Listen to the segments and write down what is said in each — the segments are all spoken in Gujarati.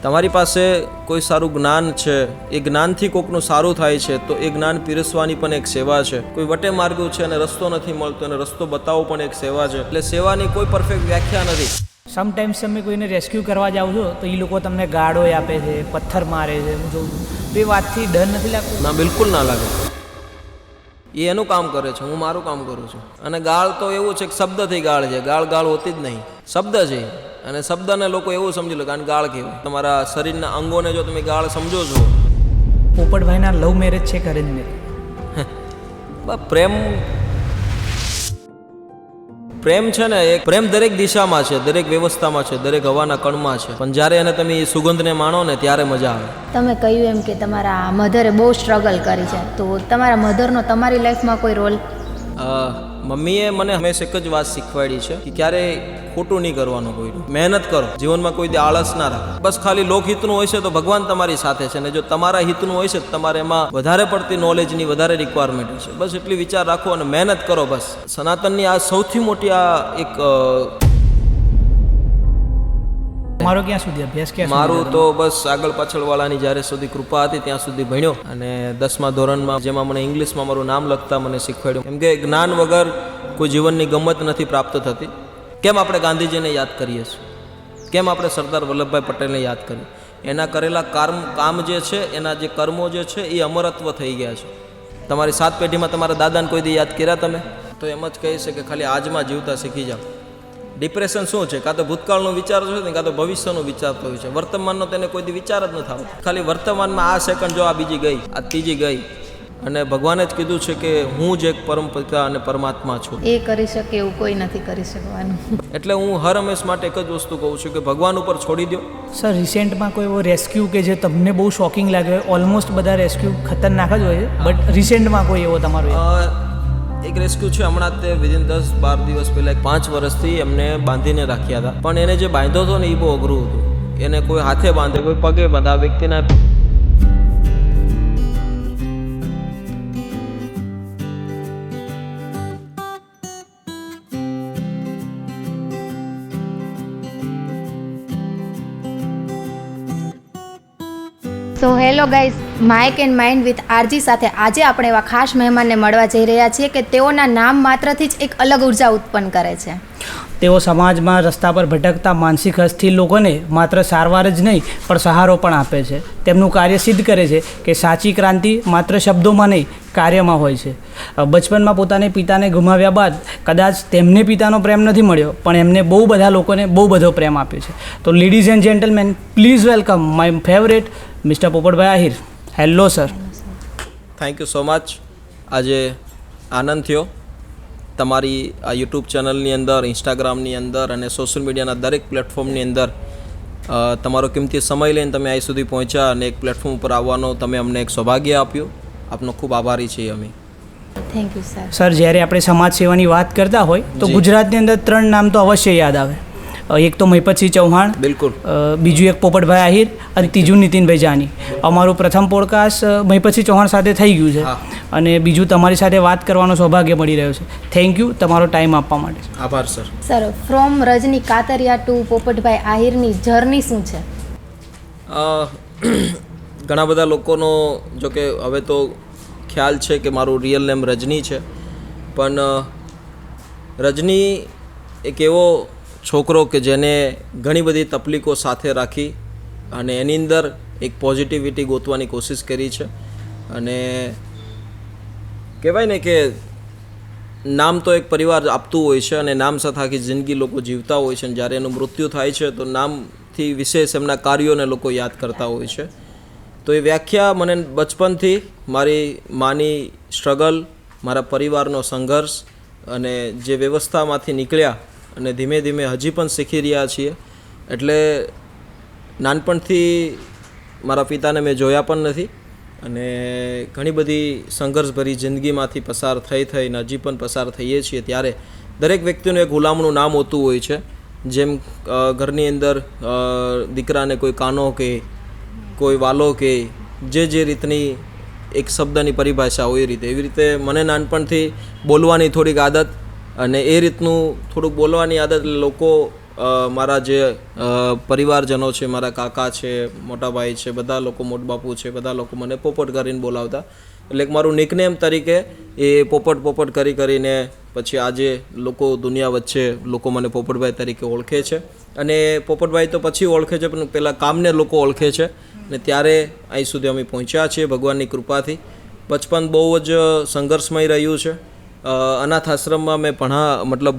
તમારી પાસે કોઈ સારું જ્ઞાન છે, એ જ્ઞાનથી કોકનું સારું થાય છે, તો એ જ્ઞાન પીરસવાની પણ એક સેવા છે. કોઈ વટે માર્ગું છે અને રસ્તો નથી મળતો અને રસ્તો બતાવવો પણ એક સેવા છે. એટલે સેવાની કોઈ પરફેક્ટ વ્યાખ્યા નથી. સમટાઈમ્સ તમે કોઈને રેસ્ક્યુ કરવા જાઓ છો તો એ લોકો તમને ગાળો આપે છે, પથ્થર મારે છે, હું જોઉં છું. તો એ વાતથી ડર નથી લાગતો? ના, બિલકુલ ના લાગે. એ એનું કામ કરે છે, હું મારું કામ કરું છું. અને ગાળ તો એવું છે કે શબ્દથી ગાળ છે. ગાળ હોતી જ નહીં, શબ્દ છે. અને શબ્દને લોકો એવું સમજી લો કે આને ગાળ કહેવાય. તમારા શરીરના અંગોને જો તમે ગાળ સમજો છો. પોપટભાઈના લવ મેરેજ છે કે અરેન્જ મેરેજ? પ્રેમ છે ને, એ પ્રેમ દરેક દિશામાં છે, દરેક વ્યવસ્થામાં છે, દરેક હવાના કણમાં છે. પણ જ્યારે એને તમે એ સુગંધને માણો ને ત્યારે મજા આવે. તમે કહ્યું એમ કે તમારા મધરે બહુ સ્ટ્રગલ કરી છે, તો તમારા મધરનો તમારી લાઈફમાં કોઈ રોલ? મમ્મીએ મને હંમેશા એક જ વાત શીખવાડી છે કે ક્યારેય ખોટું નહીં કરવાનું. કોઈનું મહેનત કરો, જીવનમાં કોઈ દી આળસ ના રાખો. બસ ખાલી લોકહિતનું હોય છે તો ભગવાન તમારી સાથે છે, ને જો તમારા હિતનું હોય છે તો તમારે એમાં વધારે પડતી નોલેજની વધારે રિક્વાયરમેન્ટ છે. બસ એટલી વિચાર રાખો અને મહેનત કરો. બસ સનાતનની આ સૌથી મોટી આ એક મારો ક્યાં સુધી અભ્યાસ? ક્યાં મારું તો બસ આગળ પાછળવાળાની જ્યારે સુધી કૃપા હતી ત્યાં સુધી ભણ્યો. અને 10મા ધોરણમાં જેમાં મને ઇંગ્લિશમાં મારું નામ લખતા મને શીખવાડ્યું. કેમ કે જ્ઞાન વગર કોઈ જીવનની ગમત નથી પ્રાપ્ત થતી. કેમ આપણે ગાંધીજીને યાદ કરીએ છીએ? કેમ આપણે સરદાર વલ્લભભાઈ પટેલને યાદ કરીએ? એના કરેલા કામ જે છે, એના જે કર્મો જે છે એ અમરત્વ થઈ ગયા છે. તમારી 7 પેઢીમાં તમારા દાદાને કોઈ દી યાદ કર્યા તમે? તો એમ જ કહી છે કે ખાલી આજમાં જીવતા શીખી જાઓ. ડિપ્રેશન શું છે? કાં તો ભૂતકાળનો વિચાર છે ને કાં તો ભવિષ્યનો વિચારતો હોય છે. વર્તમાનનો તેને કોઈ દી વિચાર જ નથી આવતો. ખાલી વર્તમાનમાં આ સેકન્ડ જો, આ બીજી ગઈ, આ ત્રીજી ગઈ. અને ભગવાને જ કીધું છે કે હું જ એક પરમ પિતા અને પરમાત્મા છું. એ કરી શકે એવું કોઈ નથી કરી શકવાનું. એટલે હું હર હંમેશ માટે એક જ વસ્તુ કહું છું કે ભગવાન ઉપર છોડી દો. સર, રિસેન્ટમાં કોઈ એવો રેસ્ક્યુ કે જે તમને બહુ શોકિંગ લાગ્યો? ઓલમોસ્ટ બધા રેસ્ક્યુ ખતરનાક જ હોય છે, બટ રિસેન્ટમાં કોઈ એવો તમારો? એક રેસ્ક્યુ છે હમણાં તે વિધિન 10-12 દિવસ પહેલાં 5 વર્ષથી એમને બાંધીને રાખ્યા હતા. પણ એને જે બાંધ્યો હતો ને એ બહુ અઘરું હતું. એને કોઈ હાથે બાંધે, કોઈ પગે બાંધે. આ વ્યક્તિના so hello guys, mic and mind with RG સાથે આજે આપણે એવા ખાસ મહેમાનને મળવા જઈ રહ્યા છીએ કે તેઓના નામ માત્રથી જ એક અલગ ઉર્જા ઉત્પન્ન કરે છે. તેઓ સમાજમાં રસ્તા પર ભટકતા માનસિક અસ્થિર લોકોને માત્ર સારવાર જ નહીં પણ સહારો પણ આપે છે. તેમનું કાર્ય સિદ્ધ કરે છે કે સાચી ક્રાંતિ માત્ર શબ્દોમાં નહીં, કાર્યમાં હોય છે. બચપનમાં પોતાને પિતાને ગુમાવ્યા બાદ કદાચ તેમને પિતાનો પ્રેમ નથી મળ્યો, પણ એમને બહુ બધા લોકોને બહુ બધો પ્રેમ આપ્યો છે. તો ladies and gentleman, please welcome my favourite mister Popatbhai Ahir. Hello sir. Thank you so much. આજે આનંદ થયો તમારી આ યુટ્યુબ ચેનલની અંદર, ઇન્સ્ટાગ્રામની અંદર અને સોશિયલ મીડિયાના દરેક પ્લેટફોર્મની અંદર તમારો કિંમતી સમય લઈને તમે અહીં સુધી પહોંચ્યા અને એક પ્લેટફોર્મ ઉપર આવવાનો તમે અમને એક સૌભાગ્ય આપ્યું. આપનો ખૂબ આભારી છીએ અમે. Thank you sir. સર, જ્યારે આપણે સમાજ સેવાની વાત કરતા હોય તો ગુજરાતની અંદર 3 નામ તો અવશ્ય યાદ આવે. એક તો મહિપતસિંહ ચૌહાણ, બિલકુલ, બીજું એક પોપટભાઈ આહિર અને ત્રીજું નીતિનભાઈ જાની. અમારું પ્રથમ પોડકાસ્ટ મહિપતસિંહ ચૌહાણ સાથે થઈ ગયું છે અને બીજું તમારી સાથે વાત કરવાનો સૌભાગ્ય મળી રહ્યો છે. થેન્ક યુ તમારો ટાઈમ આપવા માટે. આભાર sir. Sir, from Rajni Katariya to Popatbhai આહિરની જર્ની શું છે? ઘણા બધા લોકોનો જો કે હવે તો ખ્યાલ છે કે મારું રિયલ નેમ રજની છે, પણ રજની એક એવો છોકરો કે જેને ઘણી બધી તકલીફો સાથે રાખી અને એની અંદર એક પોઝિટિવિટી ગોતવાની કોશિશ કરી છે. અને કહેવાય ને કે નામ તો એક પરિવાર આપતું હોય છે અને નામ સાથે આખી જિંદગી લોકો જીવતા હોય છે. અને જ્યારે એનું મૃત્યુ થાય છે તો નામથી વિશેષ એમના કાર્યોને લોકો યાદ કરતા હોય છે. તો એ વ્યાખ્યા મને બચપનથી મારી માની સ્ટ્રગલ, મારા પરિવારનો સંઘર્ષ અને જે વ્યવસ્થામાંથી નીકળ્યા અને ધીમે ધીમે હજી પણ શીખી રહ્યા છીએ. એટલે નાનપણથી મારા પિતાને મેં જોયા પણ નથી અને ઘણી બધી સંઘર્ષભરી જિંદગીમાંથી પસાર થઈને હજી પણ પસાર થઈએ છીએ. ત્યારે દરેક વ્યક્તિનું એક ગુલામનું નામ હોતું હોય છે. જેમ ઘરની અંદર દીકરાને કોઈ કાનો કે કોઈ વાલો કે જે રીતની એક શબ્દની પરિભાષા હોય એ રીતે, એવી રીતે મને નાનપણથી બોલવાની થોડીક આદત અને એ રીતનું થોડુંક બોલવાની આદત લોકો મારા જે પરિવારજનો છે, મારા કાકા છે, મોટા ભાઈ છે, બધા લોકો, મોટબાપુ છે, બધા લોકો મને પોપટ કરીને બોલાવતા. એટલે એક મારું નિકનેમ તરીકે એ પોપટ કરીને પછી આજે લોકો દુનિયા વચ્ચે લોકો મને પોપટભાઈ તરીકે ઓળખે છે. અને પોપટભાઈ તો પછી ઓળખે છે, પણ પહેલાં કામને લોકો ઓળખે છે. ને ત્યારે અહીં સુધી અમે પહોંચ્યા છીએ ભગવાનની કૃપાથી. બચપન બહુ જ સંઘર્ષમય રહ્યું છે. અનાથ આશ્રમમાં મેં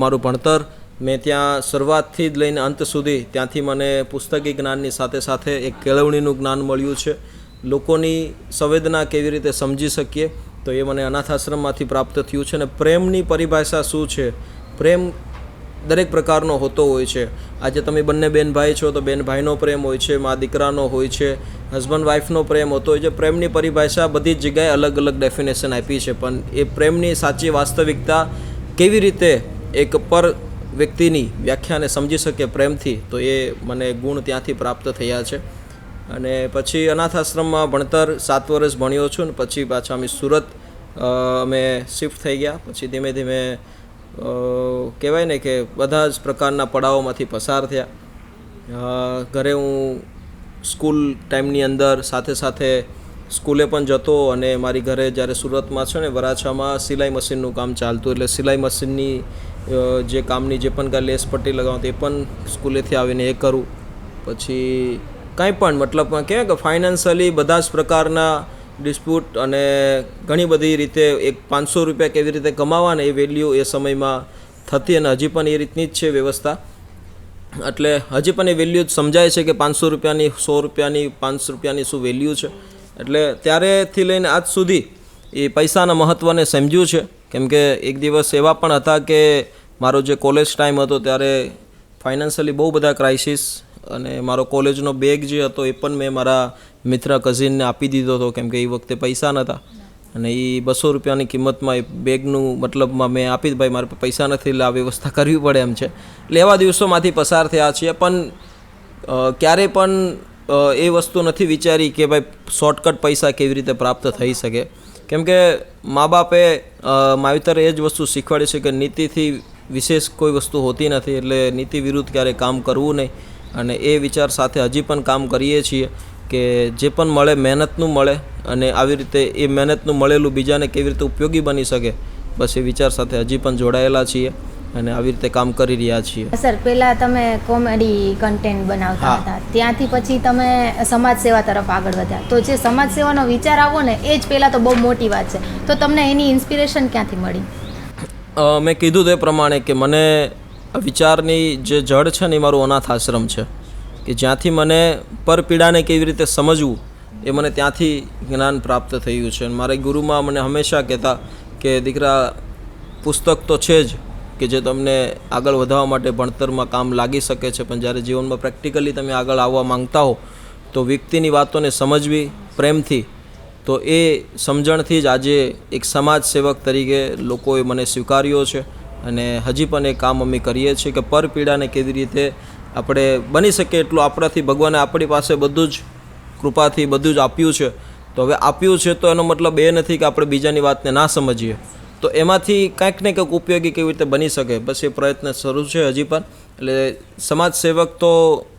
મારું ભણતર મેં ત્યાં શરૂઆતથી જ લઈને અંત સુધી ત્યાંથી મને પુસ્તકી જ્ઞાનની સાથે સાથે એક કેળવણીનું જ્ઞાન મળ્યું છે. લોકોની સંવેદના કેવી રીતે સમજી શકીએ તો એ મને અનાથ આશ્રમમાંથી પ્રાપ્ત થયું છે. અને પ્રેમની પરિભાષા શું છે? પ્રેમ દરેક પ્રકારનો હોતો હોય છે. આજે તમે બંને બેન ભાઈ છો તો બેન ભાઈનો પ્રેમ હોય છે, મા દીકરાનો હોય છે, હસબન્ડ વાઈફનો પ્રેમ હોતો હોય છે. પ્રેમની પરિભાષા બધી જ જગ્યાએ અલગ અલગ ડેફિનેશન આપી છે, પણ એ પ્રેમની સાચી વાસ્તવિકતા કેવી રીતે એક પર વ્યક્તિની વ્યાખ્યાને સમજી શકે પ્રેમથી, તો એ મને ગુણ ત્યાંથી પ્રાપ્ત થયા છે. અને પછી અનાથ આશ્રમમાં ભણતર 7 વર્ષ ભણ્યો છું. ને પછી પાછા અમે સુરત અમે શિફ્ટ થઈ ગયા. પછી ધીમે ધીમે કહેવાય ને કે બધા જ પ્રકારના પડાવોમાંથી પસાર થયા. ઘરે હું સ્કૂલ ટાઈમની અંદર સાથે સાથે સ્કૂલે પણ જતો, અને મારી ઘરે જ્યારે સુરતમાં છે ને વરાછામાં સિલાઈ મશીનનું કામ ચાલતું, એટલે સિલાઈ મશીનની જે કામની જે પણ કાંઈ લેસ પટ્ટી લગાવું તે પણ સ્કૂલેથી આવીને એ કરું. પછી કાંઈ પણ મતલબમાં કહેવાય કે ફાઇનાન્શિયલી બધા જ પ્રકારના ડિસ્પ્યુટ અને ઘણી બધી રીતે એક 500 રૂપિયા કેવી રીતે કમાવાને એ વેલ્યુ એ સમયમાં થતી, અને હજી પણ એ રીતની જ છે વ્યવસ્થા. એટલે હજી પણ એ વેલ્યુ જ સમજાય છે કે 500 રૂપિયાની, 100 રૂપિયાની, 5 રૂપિયાની શું વેલ્યુ છે. એટલે ત્યારેથી લઈને આજ સુધી એ પૈસાના મહત્ત્વને સમજ્યું છે. કેમ કે એક દિવસ એવા પણ હતા કે મારો જે કોલેજ ટાઈમ હતો ત્યારે ફાઇનાન્શિયલી બહુ બધા ક્રાઇસિસ, અને મારો કોલેજનો બેગ જે હતો એ પણ મેં મારા મિત્ર કઝિનને આપી દીધો હતો, કેમ કે એ વખતે પૈસા નહોતા. અને એ 200 રૂપિયાની કિંમતમાં એ બેગનું મતલબમાં મેં આપી ભાઈ મારે પૈસા નથી, એટલે આ વ્યવસ્થા કરવી પડે એમ છે. એટલે એવા દિવસોમાંથી પસાર થયા છીએ. પણ ક્યારેય પણ એ વસ્તુ નથી વિચારી કે ભાઈ શોર્ટકટ પૈસા કેવી રીતે પ્રાપ્ત થઈ શકે. કેમ કે મા બાપે માવતરે એ જ વસ્તુ શીખવાડી છે કે નીતિથી વિશેષ કોઈ વસ્તુ હોતી નથી, એટલે નીતિ વિરુદ્ધ ક્યારેય કામ કરવું નહીં. અને એ વિચાર સાથે હજી પણ કામ કરીએ છીએ કે જે પણ મળે મહેનતનું મળે, અને આવી રીતે એ મહેનતનું મળેલું બીજાને કેવી રીતે ઉપયોગી બની શકે, બસ એ વિચાર સાથે હજી પણ જોડાયેલા છીએ અને આવી રીતે કામ કરી રહ્યા છીએ. સર, પહેલાં તમે કોમેડી કન્ટેન્ટ બનાવતા હતા, ત્યાંથી પછી તમે સમાજ સેવા તરફ આગળ વધ્યા. તો જે સમાજ સેવાનો વિચાર આવો ને એ જ પહેલાં તો બહુ મોટી વાત છે. તો તમને એની ઇન્સ્પિરેશન ક્યાંથી મળી? મેં કીધું તે પ્રમાણે કે મને વિચારની જે જડ છે ને એ મારું અનાથ આશ્રમ છે, કે જ્યાંથી મને પરપીડાને કેવી રીતે સમજવું એ મને ત્યાંથી જ્ઞાન પ્રાપ્ત થયું છે. મારા ગુરુમાં મને હંમેશા કહેતા કે દીકરા, પુસ્તક તો છે જ કે જે તમને આગળ વધવા માટે ભણતરમાં કામ લાગી શકે છે, પણ જ્યારે જીવનમાં પ્રેક્ટિકલી તમે આગળ આવવા માંગતા હો તો વ્યક્તિની વાતોને સમજવી પ્રેમથી, તો એ સમજણથી જ આજે એક સમાજ સેવક તરીકે લોકોએ મને સ્વીકાર્યો છે. અને હજી પણ એ કામ અમે કરીએ છીએ કે પરપીડાને કેવી રીતે આપણે બની શકીએ એટલું આપણાથી ભગવાને આપણી પાસે બધું જ કૃપાથી બધું જ આપ્યું છે. તો હવે આપ્યું છે તો એનો મતલબ એ નથી કે આપણે બીજાની વાતને ના સમજીએ, તો એમાંથી કંઈક ને કંઈક ઉપયોગી કેવી રીતે બની શકે, બસ એ પ્રયત્ન શરૂ છે હજી પણ. એટલે સમાજ સેવક તો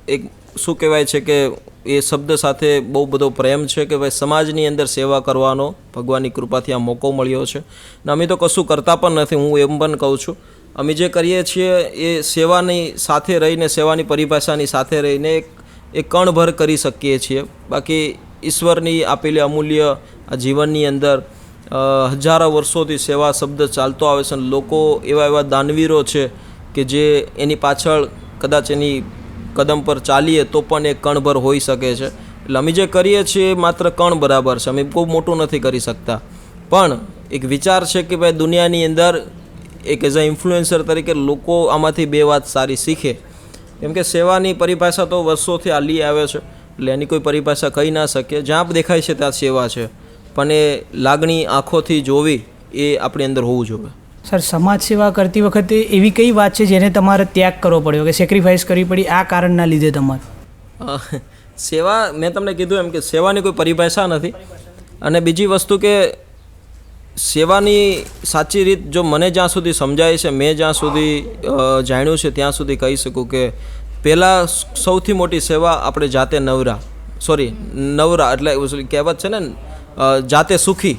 એક શું કહેવાય છે કે એ શબ્દ સાથે બહુ બધો પ્રેમ છે કે ભાઈ સમાજની અંદર સેવા કરવાનો ભગવાનની કૃપાથી આ મોકો મળ્યો છે. ને અમે તો કશું કરતા પણ નથી, હું એમ પણ કહું છું. અમે જે કરીએ છીએ એ સેવાની સાથે રહીને, સેવાની પરિભાષાની સાથે રહીને એક કણભર કરી શકીએ છીએ. બાકી ઈશ્વરની આપેલી અમૂલ્ય આ જીવનની અંદર હજારો વર્ષોથી સેવા શબ્દ ચાલતો આવે છે. લોકો એવા દાનવીરો છે કે જે એની પાછળ કદાચ એની કદમ પર ચાલીએ તો પણ એ કણભર હોઈ શકે છે. એટલે અમે જે કરીએ છીએ માત્ર કણ બરાબર છે, અમે બહુ મોટું નથી કરી શકતા. પણ એક વિચાર છે કે ભાઈ દુનિયાની અંદર એક એઝ અ ઇન્ફ્લુએન્સર તરીકે લોકો આમાંથી 2 વાત સારી શીખે. કેમ કે સેવાની પરિભાષા તો વર્ષોથી હાલી આવે છે, એટલે એની કોઈ પરિભાષા કહી ના શકીએ. જ્યાં દેખાય છે ત્યાં સેવા છે, પણ એ લાગણી આંખોથી જોવી એ આપણી અંદર હોવું જોઈએ. સર, સમાજ સેવા કરતી વખતે એવી કઈ વાત છે જેને તમારે ત્યાગ કરવો પડ્યો કે સેક્રિફાઈસ કરવી પડી આ કારણના લીધે તમારે? સેવા, મેં તમને કીધું એમ કે સેવાની કોઈ પરિભાષા નથી. અને બીજી વસ્તુ કે સેવાની સાચી રીત જો મને જ્યાં સુધી સમજાય છે, મેં જ્યાં સુધી જાણ્યું છે ત્યાં સુધી કહી શકું કે પહેલાં સૌથી મોટી સેવા આપણે જાતે નવરા એટલે કહેવત છે ને જાતે સુખી,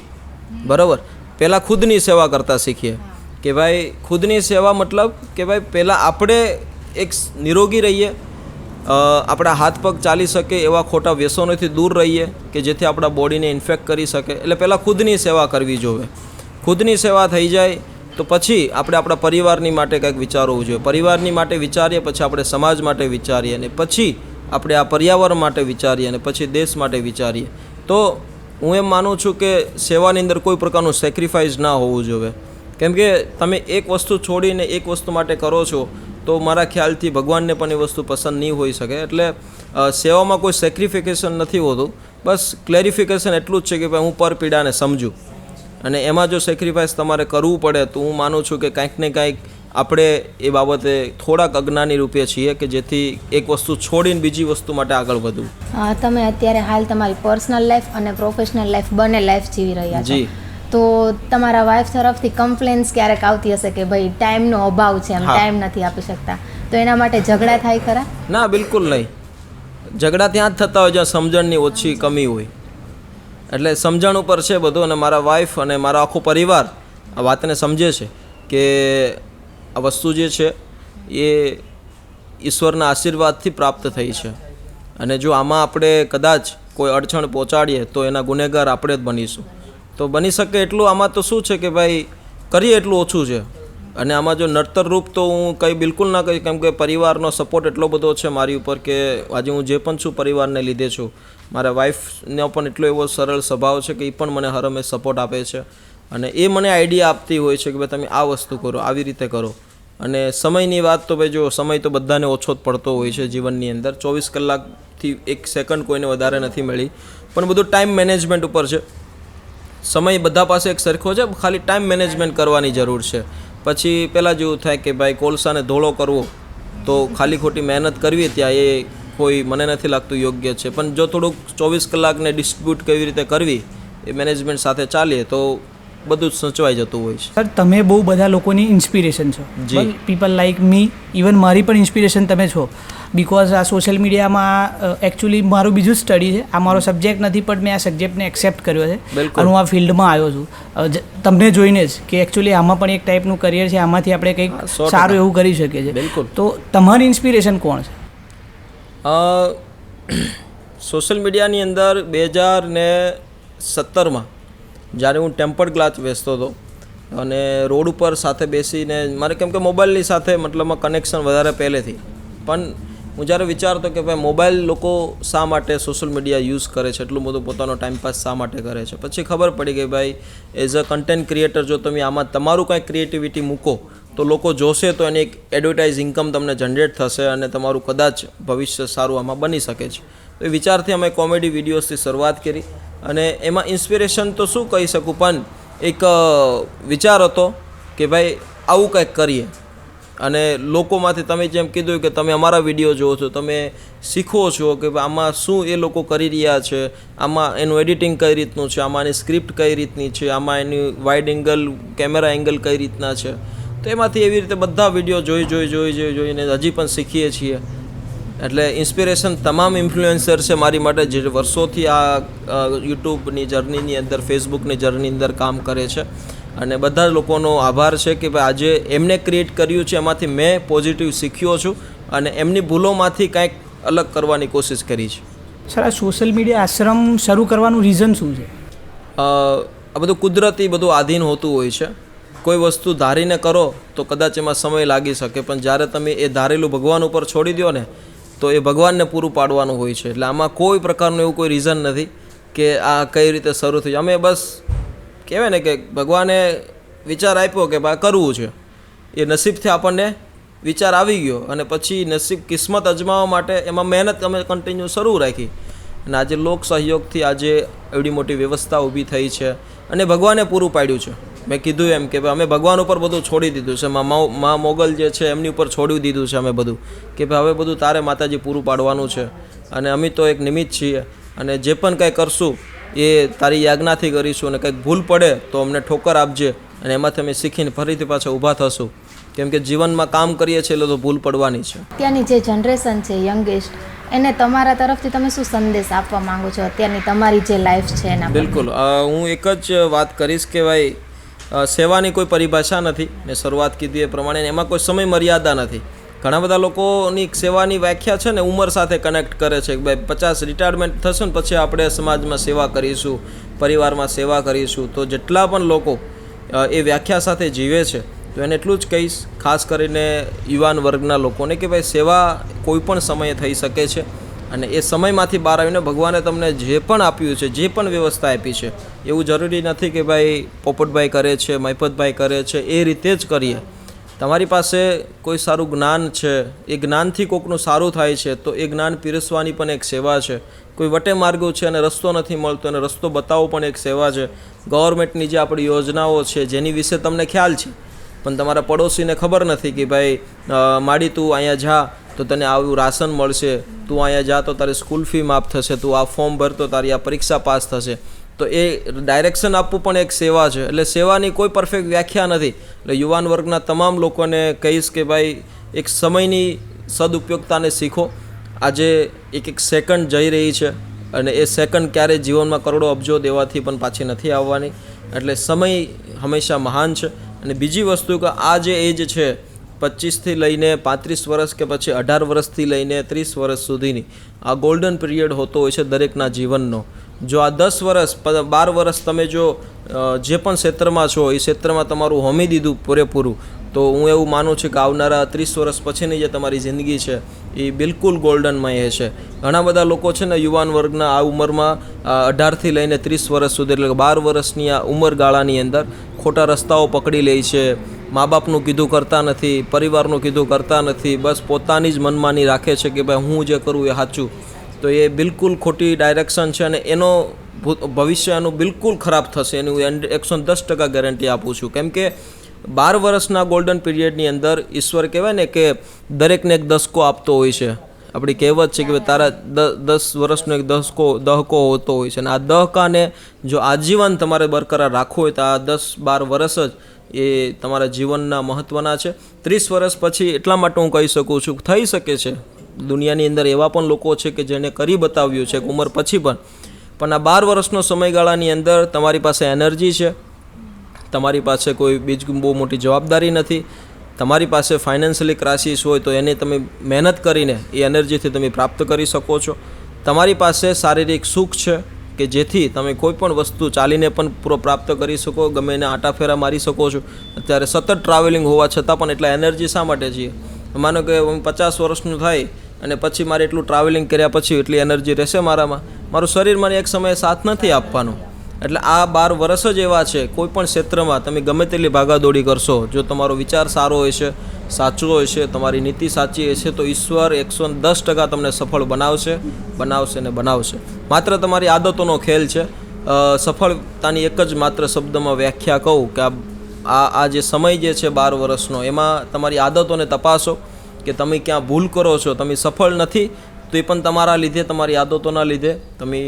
બરાબર. પહેલાં ખુદની સેવા કરતાં શીખીએ કે ભાઈ ખુદની સેવા મતલબ કે ભાઈ પહેલાં આપણે એક નિરોગી રહીએ, આપણા હાથ પગ ચાલી શકે એવા ખોટા વ્યસનોથી દૂર રહીએ કે જેથી આપણા બોડીને ઇન્ફેક્ટ કરી શકે. એટલે પહેલાં ખુદની સેવા કરવી જોઈએ. ખુદની સેવા થઈ જાય તો પછી આપણે આપણા પરિવારની માટે કંઈક વિચારવું જોઈએ. પરિવારની માટે વિચારીએ, પછી આપણે સમાજ માટે વિચારીએ, અને પછી આપણે આ પર્યાવરણ માટે વિચારીએ, અને પછી દેશ માટે વિચારીએ. તો હું એમ માનું છું કે સેવાની અંદર કોઈ પ્રકારનું સેક્રિફાઈસ ના હોવું જોઈએ. કેમ કે તમે એક વસ્તુ છોડીને એક વસ્તુ માટે કરો છો તો મારા ખ્યાલથી ભગવાનને પણ એ વસ્તુ પસંદ નહીં હોઈ શકે. એટલે સેવામાં કોઈ સેક્રિફિકેશન નથી હોતું, બસ ક્લેરિફિકેશન એટલું જ છે કે ભાઈ હું પર પીડાને સમજું, અને એમાં જો સેક્રિફાઈસ તમારે કરવું પડે તો હું માનું છું કે કાંઈક ને કાંઈક આપણે એ બાબતે થોડાક અજ્ઞાની રૂપે છીએ કે જેથી એક વસ્તુ છોડીને બીજી વસ્તુ માટે આગળ વધવું. તમે અત્યારે હાલ તમારી પર્સનલ લાઈફ અને પ્રોફેશનલ લાઈફ બંને લાઈફ જીવી રહ્યા છો, તો તમારા વાઈફ તરફથી કમ્પ્લેન્સ ક્યારેક આવતી હશે કે ભાઈ ટાઈમનો અભાવ છે, એમ ટાઈમ નથી આપી શકતા, તો એના માટે ઝઘડા થાય ખરા? ના, બિલકુલ નહીં. ઝઘડા ત્યાં જ થતા હોય જ્યાં સમજણની ઓછી કમી હોય. એટલે સમજણ ઉપર છે બધું, અને મારા વાઈફ અને મારો આખો પરિવાર આ વાતને સમજે છે કે આ વસ્તુ જે છે એ ઈશ્વરના આશીર્વાદથી પ્રાપ્ત થઈ છે, અને જો આમાં આપણે કદાચ કોઈ અડચણ પહોંચાડીએ તો એના ગુનેગાર આપણે જ બનીશું. તો બની શકે એટલું આમાં તો શું છે કે ભાઈ કરીએ એટલું ઓછું છે. અને આમાં જો નડતર રૂપ તો હું કંઈ બિલકુલ ના કહીશ, કેમ કે પરિવારનો સપોર્ટ એટલો બધો છે મારી ઉપર કે આજે હું જે પણ છું પરિવારને લીધે છું. મારા વાઈફનો પણ એટલો એવો સરળ સ્વભાવ છે કે એ પણ મને હર હંમેશ સપોર્ટ આપે છે, અને એ મને આઈડિયા આપતી હોય છે કે ભાઈ તમે આ વસ્તુ કરો, આવી રીતે કરો. અને સમયની વાત તો ભાઈ જો સમય તો બધાને ઓછો જ પડતો હોય છે જીવનની અંદર. 24 કલાકથી 1 સેકન્ડ કોઈને વધારે નથી મળી, પણ બધું ટાઈમ મેનેજમેન્ટ ઉપર છે. સમય બધા પાસે એક સરખો છે, ખાલી ટાઈમ મેનેજમેન્ટ કરવાની જરૂર છે. પછી પહેલાં જેવું થાય કે ભાઈ કોલસાને ધોળો કરવો તો ખાલી ખોટી મહેનત કરવી ત્યાં એ કોઈ મને નથી લાગતું યોગ્ય છે. પણ જો થોડુંક 24 કલાકને ડિસ્ટ્રીબ્યુટ કેવી રીતે કરવી એ મેનેજમેન્ટ સાથે ચાલીએ તો બધું જ સચવાઈ જતું હોય છે. સર, તમે બહુ બધા લોકોની ઇન્સ્પિરેશન છો. પીપલ લાઈક મી, ઇવન મારી પણ ઇન્સ્પિરેશન તમે છો. બિકોઝ આ સોશિયલ મીડિયામાં એકચ્યુઅલી મારું બીજું સ્ટડી છે, આ મારો સબ્જેક્ટ નથી, પણ મેં આ સબ્જેક્ટને એક્સેપ્ટ કર્યો છે અને હું આ ફિલ્ડમાં આવ્યો છું તમને જોઈને જ કે એકચ્યુઅલી આમાં પણ એક ટાઈપનું કરિયર છે, આમાંથી આપણે કંઈક સારું એવું કરી શકીએ છીએ. બિલકુલ. તો તમારી ઇન્સ્પિરેશન કોણ છે? સોશિયલ મીડિયાની અંદર 2017માં જ્યારે હું ટેમ્પર્ડ ગ્લાસ વેચતો હતો અને રોડ ઉપર સાથે બેસીને મારે કેમ કે મોબાઈલની સાથે મતલબમાં કનેક્શન વધારે પહેલેથી, પણ હું જ્યારે વિચારતો કે ભાઈ મોબાઈલ લોકો શા માટે સોશિયલ મીડિયા યુઝ કરે છે, એટલું બધું પોતાનો ટાઈમપાસ શા માટે કરે છે, પછી ખબર પડી કે ભાઈ એઝ અ કન્ટેન્ટ ક્રિએટર જો તમે આમાં તમારું કાંઈ ક્રિએટિવિટી મૂકો તો લોકો જોશે તો એની એક એડવર્ટાઇઝ ઇન્કમ તમને જનરેટ થશે અને તમારું કદાચ ભવિષ્ય સારું આમાં બની શકે છે. તો એ વિચારથી અમે કોમેડી વિડીયોઝથી શરૂઆત કરી, અને એમાં ઇન્સ્પિરેશન તો શું કહી શકું, પણ એક વિચાર હતો કે ભાઈ આવું કંઈક કરીએ. અને લોકોમાંથી તમે જેમ કીધું કે તમે અમારા વિડીયો જુઓ છો, તમે શીખો છો કે આમાં શું એ લોકો કરી રહ્યા છે, આમાં એનું એડિટિંગ કઈ રીતનું છે, આમાં એની સ્ક્રિપ્ટ કઈ રીતની છે, આમાં એની વાઇડ એંગલ કેમેરા એંગલ કઈ રીતના છે. તો એમાંથી એવી રીતે બધા વિડીયો જોઈને હજી પણ શીખીએ છીએ. એટલે ઇન્સ્પિરેશન તમામ ઇન્ફ્લુએન્સર છે મારી માટે, જે વર્ષોથી આ યુટ્યુબની જર્નીની અંદર, ફેસબુકની જર્ની અંદર કામ કરે છે. અને બધા લોકોનો આભાર છે કે ભાઈ આજે એમને ક્રિએટ કર્યું છે, એમાંથી મેં પોઝિટિવ શીખ્યો છું અને એમની ભૂલોમાંથી કાંઈક અલગ કરવાની કોશિશ કરી છે. સર, આ સોશિયલ મીડિયા આશ્રમ શરૂ કરવાનું રીઝન શું છે? આ બધું કુદરતી બધું આધીન હોતું હોય છે. કોઈ વસ્તુ ધારીને કરો તો કદાચ એમાં સમય લાગી શકે, પણ જ્યારે તમે એ ધારેલું ભગવાન ઉપર છોડી દો ને તો એ ભગવાનને પૂરું પાડવાનું હોય છે. એટલે આમાં કોઈ પ્રકારનું એવું કોઈ રીઝન નથી કે આ કઈ રીતે શરૂ થયું. અમે બસ કહેવાય ને કે ભગવાને વિચાર આપ્યો કે ભાઈ કરવું છે, એ નસીબથી આપણને વિચાર આવી ગયો, અને પછી નસીબ કિસ્મત અજમાવવા માટે એમાં મહેનત અમે કન્ટિન્યુ શરૂ રાખી. અને આજે લોક સહયોગથી આજે એવડી મોટી વ્યવસ્થા ઊભી થઈ છે અને ભગવાને પૂરું પાડ્યું છે. મેં કીધું એમ કે ભાઈ અમે ભગવાન ઉપર બધું છોડી દીધું છે, મા મોગલ જે છે એમની ઉપર છોડી દીધું છે અમે બધું, કે ભાઈ હવે બધું તારે માતાજી પૂરું પાડવાનું છે, અને અમે તો એક નિમિત્ત છીએ, અને જે પણ કંઈ કરશું એ તારી યાજ્ઞાથી કરીશું અને કંઈક ભૂલ પડે તો અમને ઠોકર આપજે અને એમાંથી અમે શીખીને ફરીથી પાછા ઊભા થશું, કેમ કે જીવનમાં કામ કરીએ છીએ એટલે તો ભૂલ પડવાની છે. અત્યારની જે જનરેશન છે યંગેસ્ટ, એને તમારા તરફથી તમે શું સંદેશ આપવા માંગો છો અત્યારની તમારી જે લાઈફ છે એના? બિલકુલ, હું એક જ વાત કરીશ કે ભાઈ સેવાની કોઈ પરિભાષા નથી. મેં શરૂઆત કીધી એ પ્રમાણે એમાં કોઈ સમય મર્યાદા નથી. ઘણા બધા લોકોની સેવાની વ્યાખ્યા છે ને ઉંમર સાથે કનેક્ટ કરે છે કે ભાઈ 50 રિટાયરમેન્ટ થશે ને પછી આપણે સમાજમાં સેવા કરીશું, પરિવારમાં સેવા કરીશું. તો જેટલા પણ લોકો એ વ્યાખ્યા સાથે જીવે છે તો એને એટલું જ કહીશ, ખાસ કરીને યુવાન વર્ગના લોકોને, કે ભાઈ સેવા કોઈ પણ સમયે થઈ શકે છે અને એ સમયમાંથી બહાર આવીને ભગવાને તમને જે પણ આપ્યું છે, જે પણ વ્યવસ્થા આપી છે, એવું જરૂરી નથી કે ભાઈ પોપટભાઈ કરે છે, મહિપતભાઈ કરે છે એ રીતે જ કરીએ. તમારી પાસે કોઈ સારું જ્ઞાન છે, એ જ્ઞાનથી કોઈકનું સારું થાય છે તો એ જ્ઞાન પીરસવાની પણ એક સેવા છે. કોઈ વટે માર્ગો છે અને રસ્તો નથી મળતો અને રસ્તો બતાવવો પણ એક સેવા છે. ગવર્મેન્ટની જે આપણી યોજનાઓ છે જેની વિશે તમને ખ્યાલ છે પણ તમારા પડોશીને ખબર નથી કે ભાઈ માડી તું અહીંયા જા તો તને આવું રાશન મળશે, તું અહીંયા જા તો તારી સ્કૂલ ફી માફ થશે, તું આ ફોર્મ ભરતો તારી આ પરીક્ષા પાસ થશે. તો એ ડાયરેક્શન આપવું પણ એક સેવા છે. એટલે સેવાની કોઈ પરફેક્ટ વ્યાખ્યા નથી. એટલે યુવાન વર્ગના તમામ લોકોને કહીશ કે ભાઈ એક સમયની સદુપયોગતાને શીખો. આજે એક સેકન્ડ જઈ રહી છે અને એ સેકન્ડ ક્યારેય જીવનમાં કરોડો અબજો દેવાથી પણ પાછી નથી આવવાની. એટલે સમય હંમેશા મહાન છે. અને બીજી વસ્તુ કે આ જે એજ છે 25થી લઈને 35 વર્ષ કે પછી 18 વર્ષથી લઈને 30 વર્ષ સુધીની, આ ગોલ્ડન પિરિયડ હોતો હોય છે દરેકના જીવનનો. જો આ 10 વર્ષ 12 વર્ષ તમે જો જે પણ ક્ષેત્રમાં છો એ ક્ષેત્રમાં તમારું હોમી દીધું પૂરેપૂરું, તો હું એવું માનું છું કે આવનારા 30 વર્ષ પછીની જે તમારી જિંદગી છે એ બિલકુલ ગોલ્ડનમય છે. ઘણા બધા લોકો છે ને યુવાન વર્ગના આ ઉંમરમાં 18થી લઈને 30 વર્ષ સુધી, એટલે કે 12 વર્ષની આ ઉંમરગાળાની અંદર ખોટા રસ્તાઓ પકડી લે છે, મા બાપનું કીધું કરતા નથી, પરિવારનું કીધું કરતા નથી, બસ પોતાની જ મનમાની રાખે છે કે ભાઈ હું જે કરું એ સાચું. તો એ બિલકુલ ખોટી ડાયરેક્શન છે અને એનો ભવિષ્ય એનું બિલકુલ ખરાબ થશે. એની હું 110% ગેરંટી આપું છું. કેમ કે 12 વર્ષના ગોલ્ડન પીરિયડની અંદર ઈશ્વર કહેવાય ને કે દરેકને એક દસકો આપતો હોય છે. આપણી કહેવત છે કે તારા 10 વર્ષનો એક દહકો હોતો હોય છે અને આ દહકાને જો આજીવન તમારે બરકરાર રાખવો હોય તો આ 10-12 વર્ષ જ એ તમારા જીવનના મહત્ત્વના છે. 30 વર્ષ પછી એટલા માટે હું કહી શકું છું, થઈ શકે છે દુનિયાની અંદર એવા પણ લોકો છે કે જેને કરી બતાવ્યું છે ઉંમર પછી પણ આ 12 વર્ષનો સમયગાળાની અંદર તમારી પાસે એનર્જી છે, તમારી પાસે કોઈ બીજી બહુ મોટી જવાબદારી નથી, તમારી પાસે ફાઇનાન્શિયલી ક્રાઇસિસ હોય તો એને તમે મહેનત કરીને એ એનર્જીથી તમે પ્રાપ્ત કરી શકો છો. તમારી પાસે શારીરિક સુખ છે કે જેથી તમે કોઈ પણ વસ્તુ ચાલીને પણ પૂરો પ્રાપ્ત કરી શકો, ગમે એને આટાફેરા મારી શકો છો. અત્યારે સતત ટ્રાવેલિંગ હોવા છતાં પણ એટલા એનર્જી શા માટે છીએ? માનો કે હું 50 વર્ષનું થાય અને પછી મારે એટલું ટ્રાવેલિંગ કર્યા પછી એટલી એનર્જી રહેશે મારામાં? મારું શરીર મને એક સમયે સાથ નથી આપવાનું. એટલે આ 12 વર્ષ જ એવા છે. કોઈ પણ ક્ષેત્રમાં તમે ગમે તેટલી ભાગાદોડી કરશો, જો તમારો વિચાર સારો હોય છે, સાચો હોય છે, તમારી નીતિ સાચી હશે તો ઈશ્વર 110% તમને સફળ બનાવશે ને બનાવશે. માત્ર તમારી આદતોનો ખેલ છે. સફળતાની એક જ માત્ર શબ્દમાં વ્યાખ્યા કહું કે આ જે સમય જે છે 12 વર્ષનો, એમાં તમારી આદતોને તપાસો કે તમે ક્યાં ભૂલ કરો છો. તમે સફળ નથી તો એ પણ તમારા લીધે, તમારી આદતોના લીધે. તમે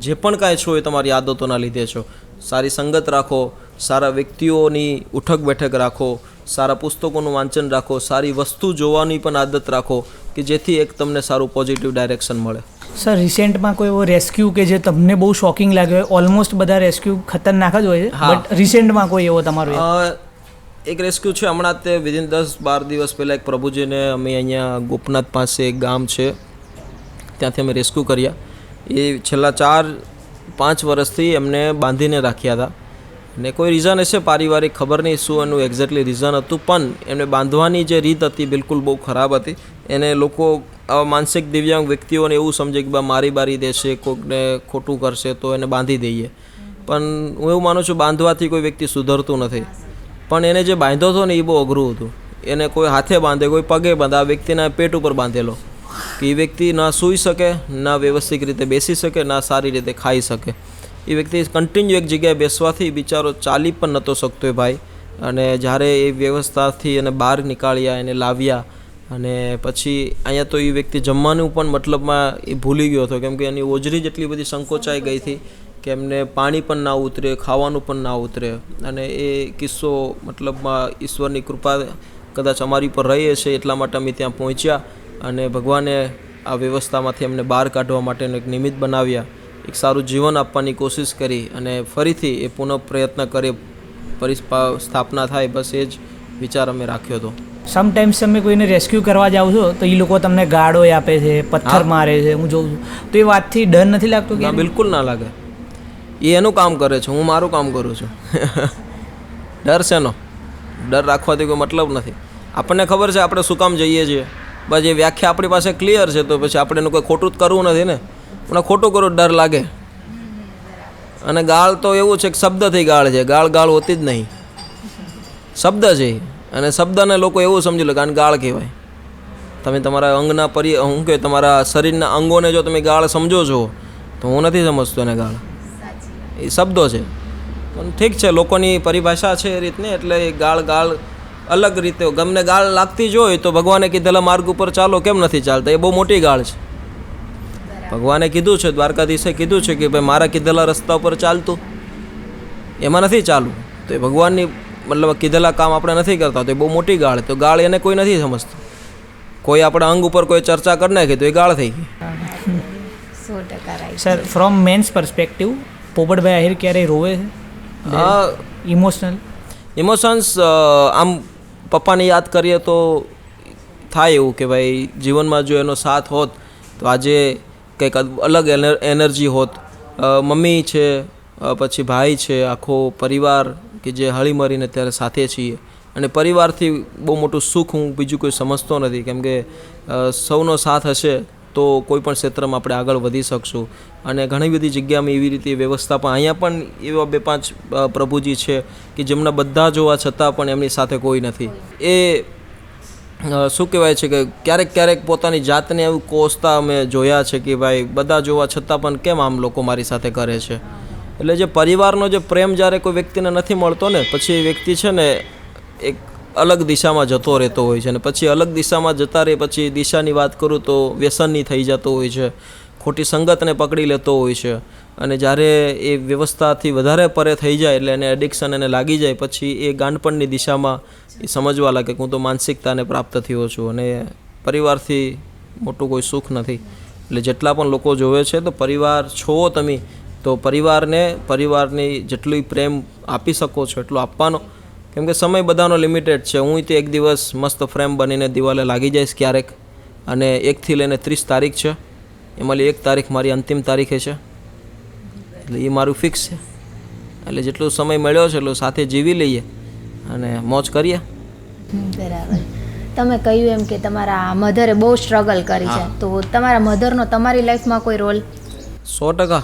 જે પણ કાંઈ છો એ તમારી આદતોના લીધે છો. સારી સંગત રાખો, સારા વ્યક્તિઓની ઉઠક બેઠક રાખો, સારા પુસ્તકોનું વાંચન રાખો, સારી વસ્તુ જોવાની પણ આદત રાખો કે જેથી એક તમને સારું પોઝિટિવ ડાયરેક્શન મળે. સર, રિસેન્ટમાં કોઈ એવો રેસ્ક્યુ કે જે તમને બહુ શોકિંગ લાગ્યો હોય? ઓલમોસ્ટ બધા રેસ્ક્યુ ખતરનાક જ હોય છે, બટ રિસેન્ટમાં કોઈ એવો તમારો? એક રેસ્ક્યુ છે હમણાં તે વિધિન 10-12 દિવસ પહેલાં એક પ્રભુજીને અમે અહીંયા ગોપનાથ પાસે એક ગામ છે ત્યાંથી અમે રેસ્ક્યુ કર્યા. એ છેલ્લા 4-5 વર્ષથી એમને બાંધીને રાખ્યા હતા ને કોઈ રીઝન હશે પારિવારિક, ખબર નહીં શું એનું એક્ઝેક્ટલી રીઝન હતું, પણ એમને બાંધવાની જે રીત હતી બિલકુલ બહુ ખરાબ હતી. એને લોકો આવા માનસિક દિવ્યાંગ વ્યક્તિઓને એવું સમજે કે મારી બારી દેશે, કોઈકને ખોટું કરશે તો એને બાંધી દઈએ. પણ હું એવું માનું છું બાંધવાથી કોઈ વ્યક્તિ સુધરતું નથી. પણ એને જે બાંધ્યો હતો ને એ બહુ અઘરું હતું. એને કોઈ હાથે બાંધે, કોઈ પગે બાંધે, આ વ્યક્તિના પેટ ઉપર બાંધેલો કે એ વ્યક્તિ ના સૂઈ શકે, ના વ્યવસ્થિત રીતે બેસી શકે, ના સારી રીતે ખાઈ શકે. એ વ્યક્તિ કન્ટિન્યુ એક જગ્યાએ બેસવાથી બિચારો ચાલી પણ નહોતો શકતો એ ભાઈ. અને જ્યારે એ વ્યવસ્થાથી એને બહાર નીકાળ્યા, એને લાવ્યા અને પછી અહીંયા તો એ વ્યક્તિ જમવાનું પણ મતલબમાં એ ભૂલી ગયો હતો કેમ કે એની ઓજરી જેટલી બધી સંકોચાઈ ગઈ હતી કે એમને પાણી પણ ના ઉતરે, ખાવાનું પણ ના ઉતરે. અને એ કિસ્સો મતલબમાં ઈશ્વરની કૃપા કદાચ અમારી પર રહી છે એટલા માટે અમે ત્યાં પહોંચ્યા અને ભગવાને આ વ્યવસ્થામાંથી અમને બહાર કાઢવા માટેનું એક નિમિત્ત બનાવ્યા, એક સારું જીવન આપવાની કોશિશ કરી અને ફરીથી એ પુનઃ પ્રયત્ન કરે, સ્થાપના થાય, બસ એ જ વિચાર અમે રાખ્યો હતો. સમટાઈમ્સ તમે કોઈને રેસ્ક્યુ કરવા જાઓ છો તો એ લોકો તમને ગાળો આપે છે, પથ્થર મારે છે, હું જોઉં છું. તો એ વાતથી ડર નથી લાગતો? ના, બિલકુલ ના લાગે. એ એનું કામ કરે છે, હું મારું કામ કરું છું. ડર શેનો? ડર રાખવાથી કોઈ મતલબ નથી. આપણને ખબર છે આપણે શું કામ જઈએ છીએ, બસ એ વ્યાખ્યા આપણી પાસે ક્લિયર છે, તો પછી આપણે એનું કોઈ ખોટું જ કરવું નથી ને. પણ ખોટું કરવું ડર લાગે. અને ગાળ તો એવું છે કે શબ્દથી ગાળ છે, ગાળ હોતી જ નહીં, શબ્દ છે. અને શબ્દને લોકો એવું સમજી લે કે આને ગાળ કહેવાય. તમે તમારા અંગના શું કહે, તમારા શરીરના અંગોને જો તમે ગાળ સમજો છો તો હું નથી સમજતો એને ગાળ, એ શબ્દો છે. પણ ઠીક છે, લોકોની પરિભાષા છે એ રીતની, એટલે એ ગાળ અલગ રીતે ગમને ગાળ લાગતી જ હોય તો ભગવાને કીધેલા માર્ગ ઉપર ચાલો, કેમ નથી ચાલતા? એ બહુ મોટી ગાળ છે. ભગવાને કીધું છે, દ્વારકાધીશે કીધું છે કે ભાઈ મારા કીધેલા રસ્તા ઉપર ચાલતું, એમાં નથી ચાલવું. તો એ ભગવાનની મતલબ કીધેલા કામ આપણે નથી કરતા તો એ બહુ મોટી ગાળ. તો ગાળ એને કોઈ નથી સમજતું. કોઈ આપણા અંગ ઉપર કોઈ ચર્ચા કરી નાખી તો એ ગાળ થઈ ગઈ. 100% right. Sir, from men's perspective, Popatbhai Ahir ક્યારેય રોવે છે? ઇમોશન્સ આમ પપ્પાને યાદ કરીએ તો થાય એવું કે ભાઈ જીવનમાં જો એનો સાથ હોત તો આજે કંઈક અલગ એનર્જી હોત. મમ્મી છે, પછી ભાઈ છે, આખો પરિવાર કે જે હળીમળીને ત્યારે સાથે છીએ. અને પરિવારથી બહુ મોટું સુખ હું બીજું કોઈ સમજતો નથી, કેમ કે સૌનો સાથ હશે તો કોઈ પણ ક્ષેત્રમાં આપણે આગળ વધી શકશું. અને ઘણી બધી જગ્યામાં એવી રીતે વ્યવસ્થા પણ અહીંયા પણ એવા 2-5 પ્રભુજી છે કે જેમના બધા જોવા છતાં પણ એમની સાથે કોઈ નથી. એ શું કહેવાય છે કે ક્યારેક પોતાની જાતને એવું કોસતા અમે જોયા છે કે ભાઈ બધા જોવા છતાં પણ કેમ આમ લોકો મારી સાથે કરે છે. એટલે જે પરિવારનો જે પ્રેમ જ્યારે કોઈ વ્યક્તિને નથી મળતો ને, પછી એ વ્યક્તિ છે ને એક અલગ દિશામાં જતો રહેતો હોય છે. અને પછી અલગ દિશામાં જતા રહે પછી દિશાની વાત કરું તો વ્યસનની થઈ જતો હોય છે, ખોટી સંગતને પકડી લેતો હોય છે. અને જ્યારે એ વ્યવસ્થાથી વધારે પરે થઈ જાય એટલે એને એડિક્શન એને લાગી જાય, પછી એ ગાંડપણની દિશામાં એ સમજવા લાગે કે હું તો માનસિકતાને પ્રાપ્ત થયો છું અને પરિવારથી મોટું કોઈ સુખ નથી. એટલે જેટલા પણ લોકો જોવે છે તો પરિવાર છો તમે તો પરિવારની જેટલું પ્રેમ આપી શકો છો એટલું આપવાનો. કેમ કે સમય બધાનો લિમિટેડ છે. હું તે એક દિવસ મસ્ત ફ્રેમ બનીને દિવાલે લાગી જઈશ ક્યારેક, અને 1 થી લઈને 30 તારીખ છે, એમાંની 1 તારીખ મારી અંતિમ તારીખે છે. એટલે એ મારું ફિક્સ છે. એટલે જેટલો સમય મળ્યો છે એટલું સાથે જીવી લઈએ અને મોજ કરીએ. બરાબર. તમે કહ્યું એમ કે તમારા મધરે બહુ સ્ટ્રગલ કરી છે, તો તમારા મધરનો તમારી લાઈફમાં કોઈ રોલ? 100%.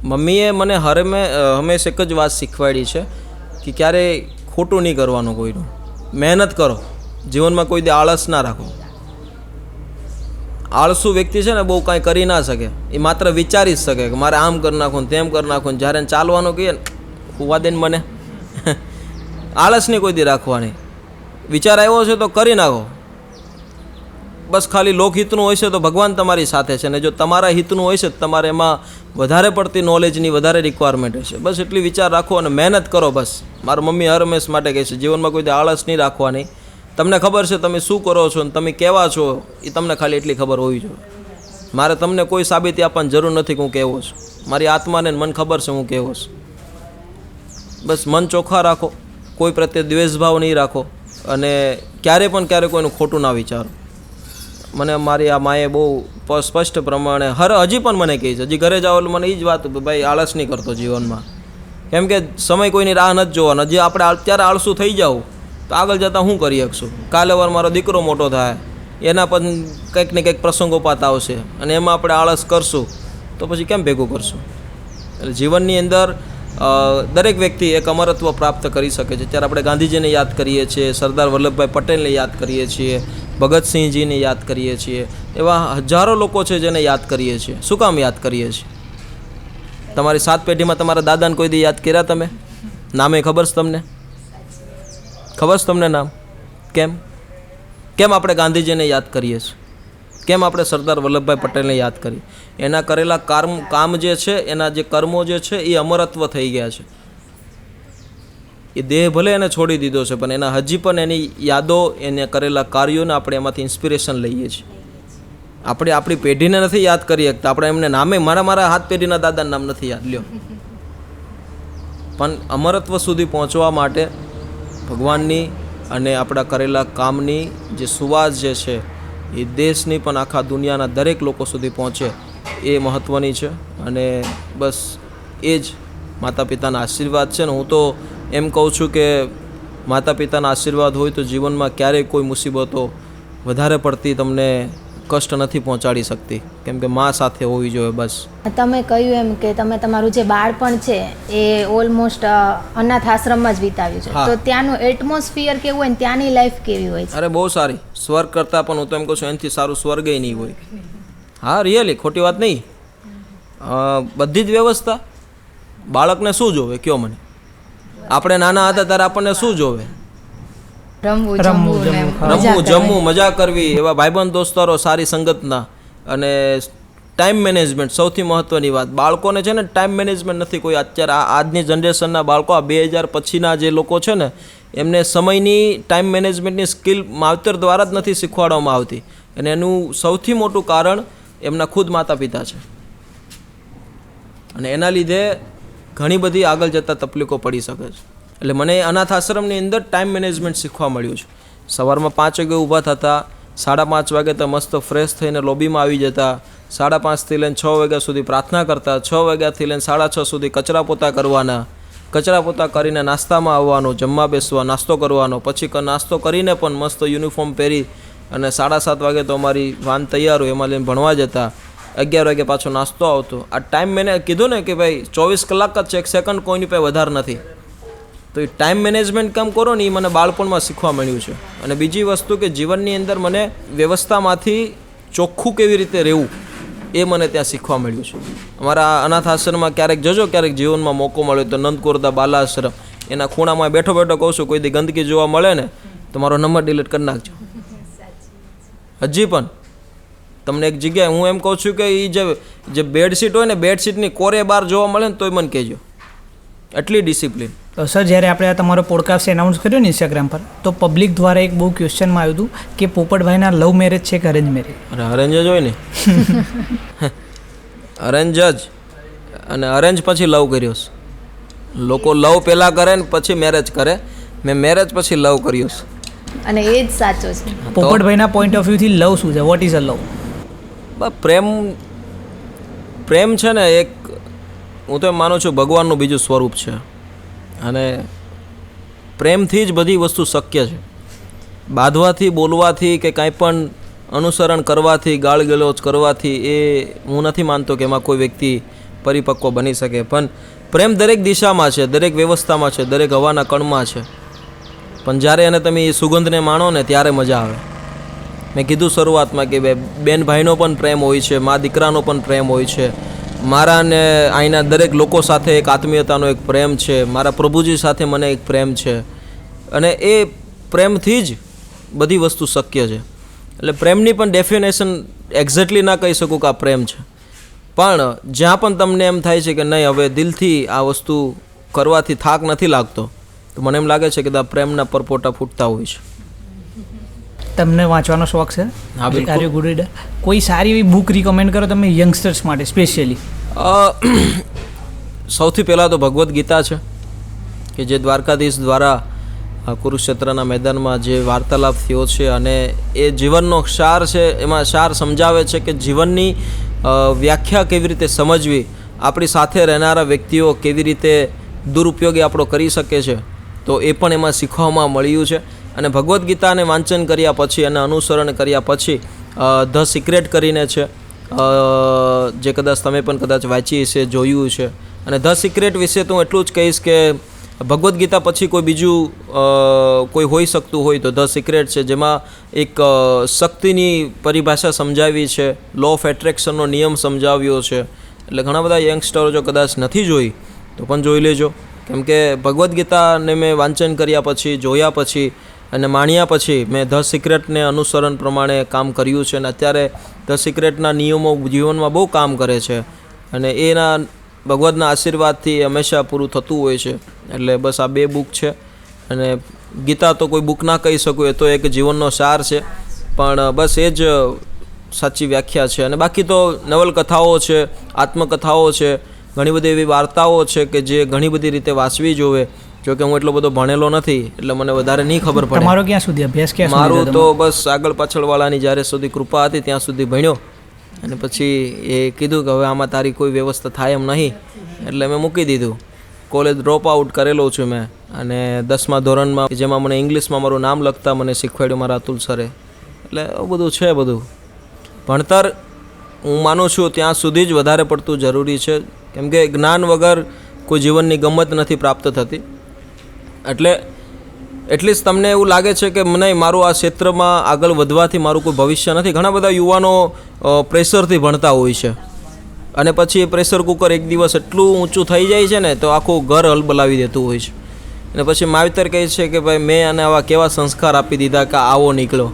મમ્મીએ મને હંમેશા એક જ વાત શીખવાડી છે કે ક્યારેય ખોટું નહીં કરવાનું કોઈનું. મહેનત કરો, જીવનમાં કોઈ દે આળસ ના રાખો. આળસુ વ્યક્તિ છે ને બહુ કાંઈ કરી ના શકે, એ માત્ર વિચારી જ શકે કે મારે આમ કરી નાખું ને તેમ કરી નાખું. જ્યારે ચાલવાનું કહીએ ને હુવા દે ને મને આળસ નહીં કોઈ દી રાખવાની. વિચાર આવ્યો છે તો કરી નાખો. બસ ખાલી લોકહિતનું હોય છે તો ભગવાન તમારી સાથે છે, ને જો તમારા હિતનું હોય છે તો તમારે એમાં વધારે પડતી નોલેજની વધારે રિક્વાયરમેન્ટ હશે. બસ એટલી વિચાર રાખો અને મહેનત કરો. બસ મારા મમ્મી હંમેશ માટે કહે છે જીવનમાં કોઈ આળસ નહીં રાખવાની. તમને ખબર છે તમે શું કરો છો ને તમે કેવા છો એ તમને ખાલી એટલી ખબર હોવી જોઈએ. મારે તમને કોઈ સાબિતી આપવાની જરૂર નથી કે હું કેવો છું. મારી આત્માને મને ખબર છે હું કેવો છું. બસ મન ચોખ્ખા રાખો, કોઈ પ્રત્યે દ્વેષભાવ નહીં રાખો અને ક્યારે કોઈનું ખોટું ના વિચારો. મને મારી આ માએ બહુ સ્પષ્ટ પ્રમાણે હજી પણ મને કહે છે, હજી ઘરે જાઓ એટલે મને એ જ વાત, ભાઈ આળસ નહીં કરતો જીવનમાં. કેમ કે સમય કોઈની રાહ નથી જોવાનો. હજી આપણે અત્યારે આળસું થઈ જાવ તો આગળ જતાં શું કરી શકશું? કાલે વાર મારો દીકરો મોટો થાય, એના પણ કંઈક ને કંઈક પ્રસંગોપાત આવશે અને એમાં આપણે આળસ કરશું તો પછી કેમ ભેગું કરશું? એટલે જીવનની અંદર દરેક વ્યક્તિ એક અમરત્વ પ્રાપ્ત કરી શકે છે. ત્યારે આપણે ગાંધીજીને યાદ કરીએ છીએ, સરદાર વલ્લભભાઈ પટેલને યાદ કરીએ છીએ, ભગતસિંહજીને યાદ કરીએ છીએ. એવા હજારો લોકો છે જેને યાદ કરીએ છીએ. શું કામ યાદ કરીએ છીએ? તમારી 7 પેઢીમાં તમારા દાદાને કોઈ દી યાદ કર્યા તમે? નામે ખબર છે તમને? ખબર છે તમને નામ? કેમ આપણે ગાંધીજીને યાદ કરીએ છીએ? કેમ આપણે સરદાર વલ્લભભાઈ પટેલને યાદ કરીએ? એના કરેલા કામ જે છે, એના જે કર્મો જે છે એ અમરત્વ થઈ ગયા છે. એ દેહ ભલે એને છોડી દીધો છે, પણ એના હજી પણ એની યાદો, એને કરેલા કાર્યોને આપણે એમાંથી ઇન્સ્પિરેશન લઈએ છીએ. આપણે આપણી પેઢીને નથી યાદ કરી શકતા, આપણે એમને નામે મારા હાથ પેઢીના દાદાનું નામ નથી યાદ લ્યો. પણ અમરત્વ સુધી પહોંચવા માટે ભગવાનની અને આપણા કરેલા કામની જે સુવાસ જે છે એ દેશની પણ આખા દુનિયાના દરેક લોકો સુધી પહોંચે એ મહત્ત્વની છે. અને બસ એ જ માતા પિતાના આશીર્વાદ છે ને. હું તો એમ કહું છું કે માતા પિતાના આશીર્વાદ હોય તો જીવનમાં ક્યારેય કોઈ મુસીબતો વધારે પડતી તમને કષ્ટ નથી પહોંચાડી શકતી, કેમ કે મા સાથે હોવી જોઈએ. બસ તમે કહ્યું એમ કે તમે તમારું જે બાળપણ છે એ ઓલમોસ્ટ અનાથ આશ્રમમાં જ વિતાવ્યું છે, તો ત્યાંનું એટમોસ્ફિયર કેવું હોય ને ત્યાંની લાઈફ કેવી હોય છે? અરે બહુ સારી, સ્વર્ગ કરતાં પણ હું તો એમ કહું છું એનાથી સારું સ્વર્ગય નહીં હોય. હા, રિયલી, ખોટી વાત નહીં. બધી જ વ્યવસ્થા. બાળકને શું જોવે કયો મને? આપણે નાના હતા ત્યારે આપણને શું જોવે? રમવું, જમવું, મજા કરવી, એવા ભાઈબંધ દોસ્તારો, સારી સંગતના, અને ટાઈમ મેનેજમેન્ટ સૌથી મહત્ત્વની વાત. બાળકોને છે ને ટાઈમ મેનેજમેન્ટ નથી કોઈ. અત્યારે આજની જનરેશનના બાળકો, આ 2000 પછીના જે લોકો છે ને, એમને સમયની, ટાઈમ મેનેજમેન્ટની સ્કિલ માવતર દ્વારા જ નથી શીખવાડવામાં આવતી. અને એનું સૌથી મોટું કારણ એમના ખુદ માતા પિતા છે. અને એના લીધે ઘણી બધી આગળ જતાં તકલીફો પડી શકે છે. એટલે મને અનાથ આશ્રમની અંદર ટાઈમ મેનેજમેન્ટ શીખવા મળ્યું છે. સવારમાં 5 વાગે ઊભા થતા, 5:30 વાગે તો મસ્ત ફ્રેશ થઈને લોબીમાં આવી જતા, 5:30થી લઈને 6 વાગ્યા સુધી પ્રાર્થના કરતા, 6 વાગ્યાથી લઈને 6:30 સુધી કચરા પોતા કરવાના, કચરા પોતા કરીને નાસ્તામાં આવવાનું, જમવા બેસવા, નાસ્તો કરવાનો, પછી નાસ્તો કરીને પણ મસ્ત યુનિફોર્મ પહેરી અને 7:30 વાગે તો અમારી વાન તૈયાર હોય, એમાં લઈને ભણવા જતા. 11 વાગે પાછો નાસ્તો આવતો. આ ટાઈમ મેને કીધું ને કે ભાઈ 24 કલાક જ છે, 1 સેકન્ડ કોઈની પાસે વધારે નથી. તો એ ટાઈમ મેનેજમેન્ટ કામ કરો ને, એ મને બાળપણમાં શીખવા મળ્યું છે. અને બીજી વસ્તુ કે જીવનની અંદર મને વ્યવસ્થામાંથી ચોખ્ખું કેવી રીતે રહેવું એ મને ત્યાં શીખવા મળ્યું છે. અમારા અનાથ આશ્રમમાં ક્યારેક જજો, ક્યારેક જીવનમાં મોકો મળ્યો તો નંદકોરદા બાલાશ્રમ, એના ખૂણામાં બેઠો કહું છું, કોઈ દી ગંદકી જોવા મળે ને તો મારો નંબર ડિલીટ કરી નાખજો. હજી પણ તમને એક જગ્યાએ હું એમ કહું છું કે એ જે બેડશીટ હોય ને, બેડશીટની કોરે બાર જોવા મળે ને તોય મને કહેજો. એટલી ડિસિપ્લિન. તો સર, જ્યારે આપણે આ તમારો પોડકાસ્ટ એનાઉન્સ કર્યો ને ઇન્સ્ટાગ્રામ પર, તો પબ્લિક દ્વારા એક બહુ ક્વેશ્ચનમાં આવ્યું હતું કે પોપટભાઈના લવ મેરેજ છે કે અરેન્જ મેરેજ? અરે અરેન્જ જ હોય ને. અરેન્જ જ. અને અરેન્જ પછી લવ કર્યો છે. લોકો લવ પહેલાં કરે ને પછી મેરેજ કરે. મેં મેરેજ પછી લવ કર્યો છે. અને એ જ સાચો છે. પોપટભાઈના પોઈન્ટ ઓફ વ્યૂથી લવ શું છે? વોટ ઇઝ અ લવ? બસ પ્રેમ છે ને, એક હું તો એમ માનું છું ભગવાનનું બીજું સ્વરૂપ છે. અને પ્રેમથી જ બધી વસ્તુ શક્ય છે. બાંધવાથી, બોલવાથી કે કાંઈ પણ અનુસરણ કરવાથી, ગાળ ગલોચ કરવાથી એ હું નથી માનતો કે એમાં કોઈ વ્યક્તિ પરિપક્વ બની શકે. પણ પ્રેમ દરેક દિશામાં છે, દરેક વ્યવસ્થામાં છે, દરેક હવાના કણમાં છે. પણ જ્યારે એને તમે એ સુગંધને માણો ને ત્યારે મજા આવે. મેં કીધું શરૂઆતમાં કે બેન ભાઈનો પણ પ્રેમ હોય છે, મા દીકરાનો પણ પ્રેમ હોય છે, મારા ને અહીંના દરેક લોકો સાથે એક આત્મીયતાનો એક પ્રેમ છે, મારા પ્રભુજી સાથે મને એક પ્રેમ છે. અને એ પ્રેમથી જ બધી વસ્તુ શક્ય છે. એટલે પ્રેમની પણ ડેફિનેશન એક્ઝેક્ટલી ના કહી શકું કે આ પ્રેમ છે, પણ જ્યાં પણ તમને એમ થાય છે કે નહીં હવે દિલથી આ વસ્તુ કરવાથી થાક નથી લાગતો, તો મને એમ લાગે છે કે આ પ્રેમના પરપોટા ફૂટતા હોય છે. તમને વાંચવાનો શોખ છે? હા, બિલકુલ. Are you good reader? કોઈ સારી એવી બુક રિકમેન્ડ કરો તમે યંગસ્ટર્સ માટે સ્પેશિયલી? સૌથી પહેલાં તો ભગવદ્ ગીતા છે કે જે દ્વારકાધીશ દ્વારા કુરુક્ષેત્રના મેદાનમાં જે વાર્તાલાપ થયો છે, અને એ જીવનનો સાર છે. એમાં સાર સમજાવે છે કે જીવનની વ્યાખ્યા કેવી રીતે સમજવી, આપણી સાથે રહેનારા વ્યક્તિઓ કેવી રીતે દુરુપયોગી આપણો કરી શકે છે, તો એ પણ એમાં શીખવામાં મળ્યું છે. અને ભગવદ્ ગીતાને વાંચન કર્યા પછી અને અનુસરણ કર્યા પછી ધ સિક્રેટ કરીને છે, જે કદાચ તમે પણ કદાચ વાંચી છે, જોયું છે. અને ધ સિક્રેટ વિશે તો હું એટલું જ કહીશ કે ભગવદ્ ગીતા પછી કોઈ બીજું કોઈ હોઈ શકતું હોય તો ધ સિક્રેટ છે, જેમાં એક શક્તિની પરિભાષા સમજાવી છે, લો ઓફ એટ્રેક્શનનો નિયમ સમજાવ્યો છે. એટલે ઘણા બધા યંગસ્ટરો જો કદાચ નથી જોઈ તો પણ જોઈ લેજો, કેમ કે ભગવદ્ ગીતાને મેં વાંચન કર્યા પછી, જોયા પછી અને માણ્યા પછી મેં ધ સિક્રેટને અનુસરણ પ્રમાણે કામ કર્યું છે અને અત્યારે ધ સિક્રેટના નિયમો જીવનમાં બહુ કામ કરે છે અને એના ભગવદના આશીર્વાદથી હંમેશા પૂરું થતું હોય છે. એટલે બસ આ 2 બુક છે અને ગીતા તો કોઈ બુક ના કહી શકું, એ તો એક જીવનનો સાર છે, પણ બસ એ જ સાચી વ્યાખ્યા છે. અને બાકી તો નવલકથાઓ છે, આત્મકથાઓ છે, ઘણી બધી એવી વાર્તાઓ છે કે જે ઘણી બધી રીતે વાંચવી જોવે. જોકે હું એટલો બધો ભણેલો નથી એટલે મને વધારે નહીં ખબર પડે. તમારો ક્યાં સુધી અભ્યાસ ક્યાં સુધી? મારું તો બસ આગળ પાછળવાળાની જ્યારે સુધી કૃપા હતી ત્યાં સુધી ભણ્યો અને પછી એ કીધું કે હવે આમાં તારી કોઈ વ્યવસ્થા થાય એમ નહીં એટલે મેં મૂકી દીધું. કોલેજ ડ્રોપ આઉટ કરેલો છું મેં અને 10મા ધોરણમાં જેમાં મને ઇંગ્લિશમાં મારું નામ લખતા મને શીખવાડ્યું મારા અતુલ સરે. એટલે એવું બધું છે. બધું ભણતર હું માનું છું ત્યાં સુધી જ વધારે પડતું જરૂરી છે, કેમ કે જ્ઞાન વગર કોઈ જીવનની ગમત નથી પ્રાપ્ત થતી. એટલે એટલીસ્ટ તમને એવું લાગે છે કે મને મારું આ ક્ષેત્રમાં આગળ વધવાથી મારું કોઈ ભવિષ્ય નથી. ઘણા બધા યુવાનો પ્રેશરથી ભણતા હોય છે અને પછી એ પ્રેશર કુકર એક દિવસ એટલું ઊંચું થઈ જાય છે ને તો આખું ઘર હલબલાવી દેતું હોય છે. અને પછી માવતર કહે છે કે ભાઈ મેં આને આવા કેવા સંસ્કાર આપી દીધા કે આવો નીકળો.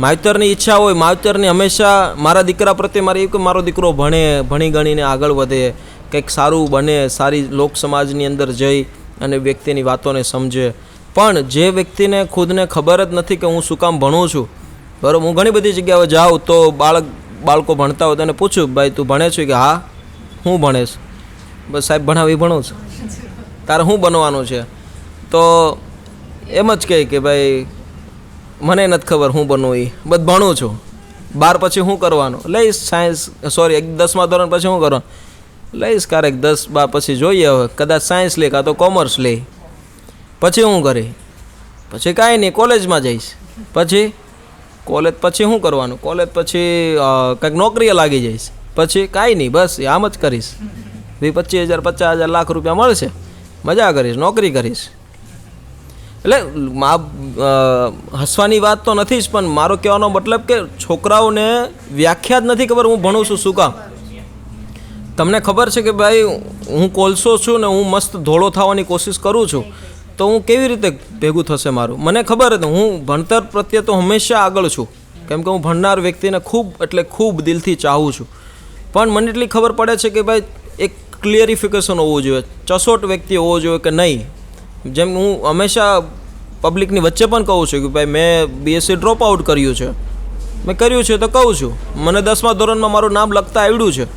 માવતરની ઈચ્છા હોય, માવતરની હંમેશા મારા દીકરા પ્રત્યે મારે એવું કે મારો દીકરો ભણી ગણીને આગળ વધે, કંઈક સારું બને, સારી લોક સમાજની અંદર જઈ અને વ્યક્તિની વાતોને સમજે. પણ જે વ્યક્તિને ખુદને ખબર જ નથી કે હું શું કામ ભણું છું, બરાબર, હું ઘણી બધી જગ્યાએ જાઉં તો બાળકો ભણતા હોય તેને પૂછું, ભાઈ તું ભણે છે? કે હા. હું ભણેશ? બસ સાહેબ ભણાવી ભણું છું. તારે શું બનવાનું છે? તો એમ જ કહે કે ભાઈ મને નથી ખબર હું બનવું, એ બસ ભણું છું. 12 પછી શું કરવાનું? લઈશ સાયન્સ, 10મા ધોરણ પછી શું કરવાનું? લઈશ ક્યારેક 10-12 પછી જોઈએ, હવે કદાચ સાયન્સ લે કાં તો કોમર્સ લે. પછી શું કરે? પછી કાંઈ નહીં, કોલેજમાં જઈશ. પછી કોલેજ પછી શું કરવાનું? કોલેજ પછી કંઈક નોકરીએ લાગી જઈશ. પછી કાંઈ નહીં, બસ આમ જ કરીશ. 25,000 50,000 લાખ રૂપિયા મળશે, મજા કરીશ, નોકરી કરીશ. એટલે હસવાની વાત તો નથી જ, પણ મારો કહેવાનો મતલબ કે છોકરાઓને વ્યાખ્યા જ નથી ખબર હું ભણું છું શું કામ. તમને ખબર છે કે ભાઈ હું કોલસો છું ને હું મસ્ત ધોળો થવાની કોશિશ કરું છું, તો હું કેવી રીતે ભેગું થશે મારું? મને ખબર હતી, હું ભણતર પ્રત્યે તો હંમેશા આગળ છું, કેમ કે હું ભણનાર વ્યક્તિને ખૂબ એટલે ખૂબ દિલથી ચાહું છું. પણ મને એટલી ખબર પડે છે કે ભાઈ એક ક્લિયરિફિકેશન હોવું જોઈએ, ચસોટ વ્યક્તિ હોવો જોઈએ કે નહીં. જેમ હું હંમેશા પબ્લિકની વચ્ચે પણ કહું છું કે ભાઈ મેં BSc ડ્રોપ આઉટ કર્યું છે, મેં કર્યું છે તો કહું છું, મને 10મા ધોરણમાં મારું નામ લખતા આવડ્યું છે.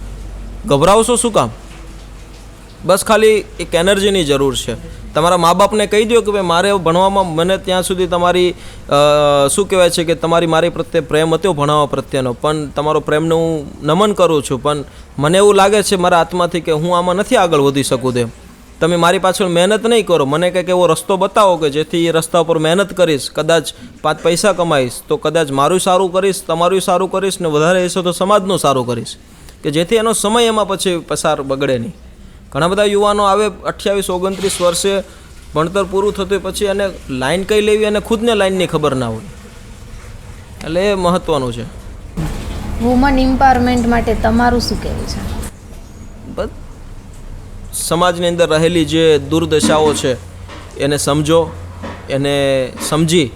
ગભરાવશો શું કામ? બસ ખાલી એક એનર્જીની જરૂર છે. તમારા મા બાપને કહી દો કે ભાઈ મારે ભણવામાં મને ત્યાં સુધી તમારી શું કહેવાય છે કે તમારી મારી પ્રત્યે પ્રેમ હતો ભણાવવા પ્રત્યેનો, પણ તમારો પ્રેમને હું નમન કરું છું, પણ મને એવું લાગે છે મારા આત્માથી કે હું આમાં નથી આગળ વધી શકું તેમ. તમે મારી પાછળ મહેનત નહીં કરો, મને કંઈક એવો રસ્તો બતાવો કે જેથી એ રસ્તા ઉપર મહેનત કરીશ, કદાચ 5 પૈસા કમાઈશ તો કદાચ મારું સારું કરીશ, તમારું સારું કરીશ ને વધારે હશે તો સમાજનું સારું કરીશ, કે જેથી એનો સમય એમાં પછી પસાર બગડે નહીં. ઘણા બધા યુવાનો આવે 28-29 વર્ષે ભણતર પૂરું થતું પછી એને લાઈન કઈ લેવી અને ખુદને લાઈનની ખબર ના હોય. એટલે એ મહત્ત્વનું છે. વુમન એમ્પાવરમેન્ટ માટે તમારું શું કહેવું છે? બસ સમાજની અંદર રહેલી જે દુર્દશાઓ છે એને સમજો, એને સમજી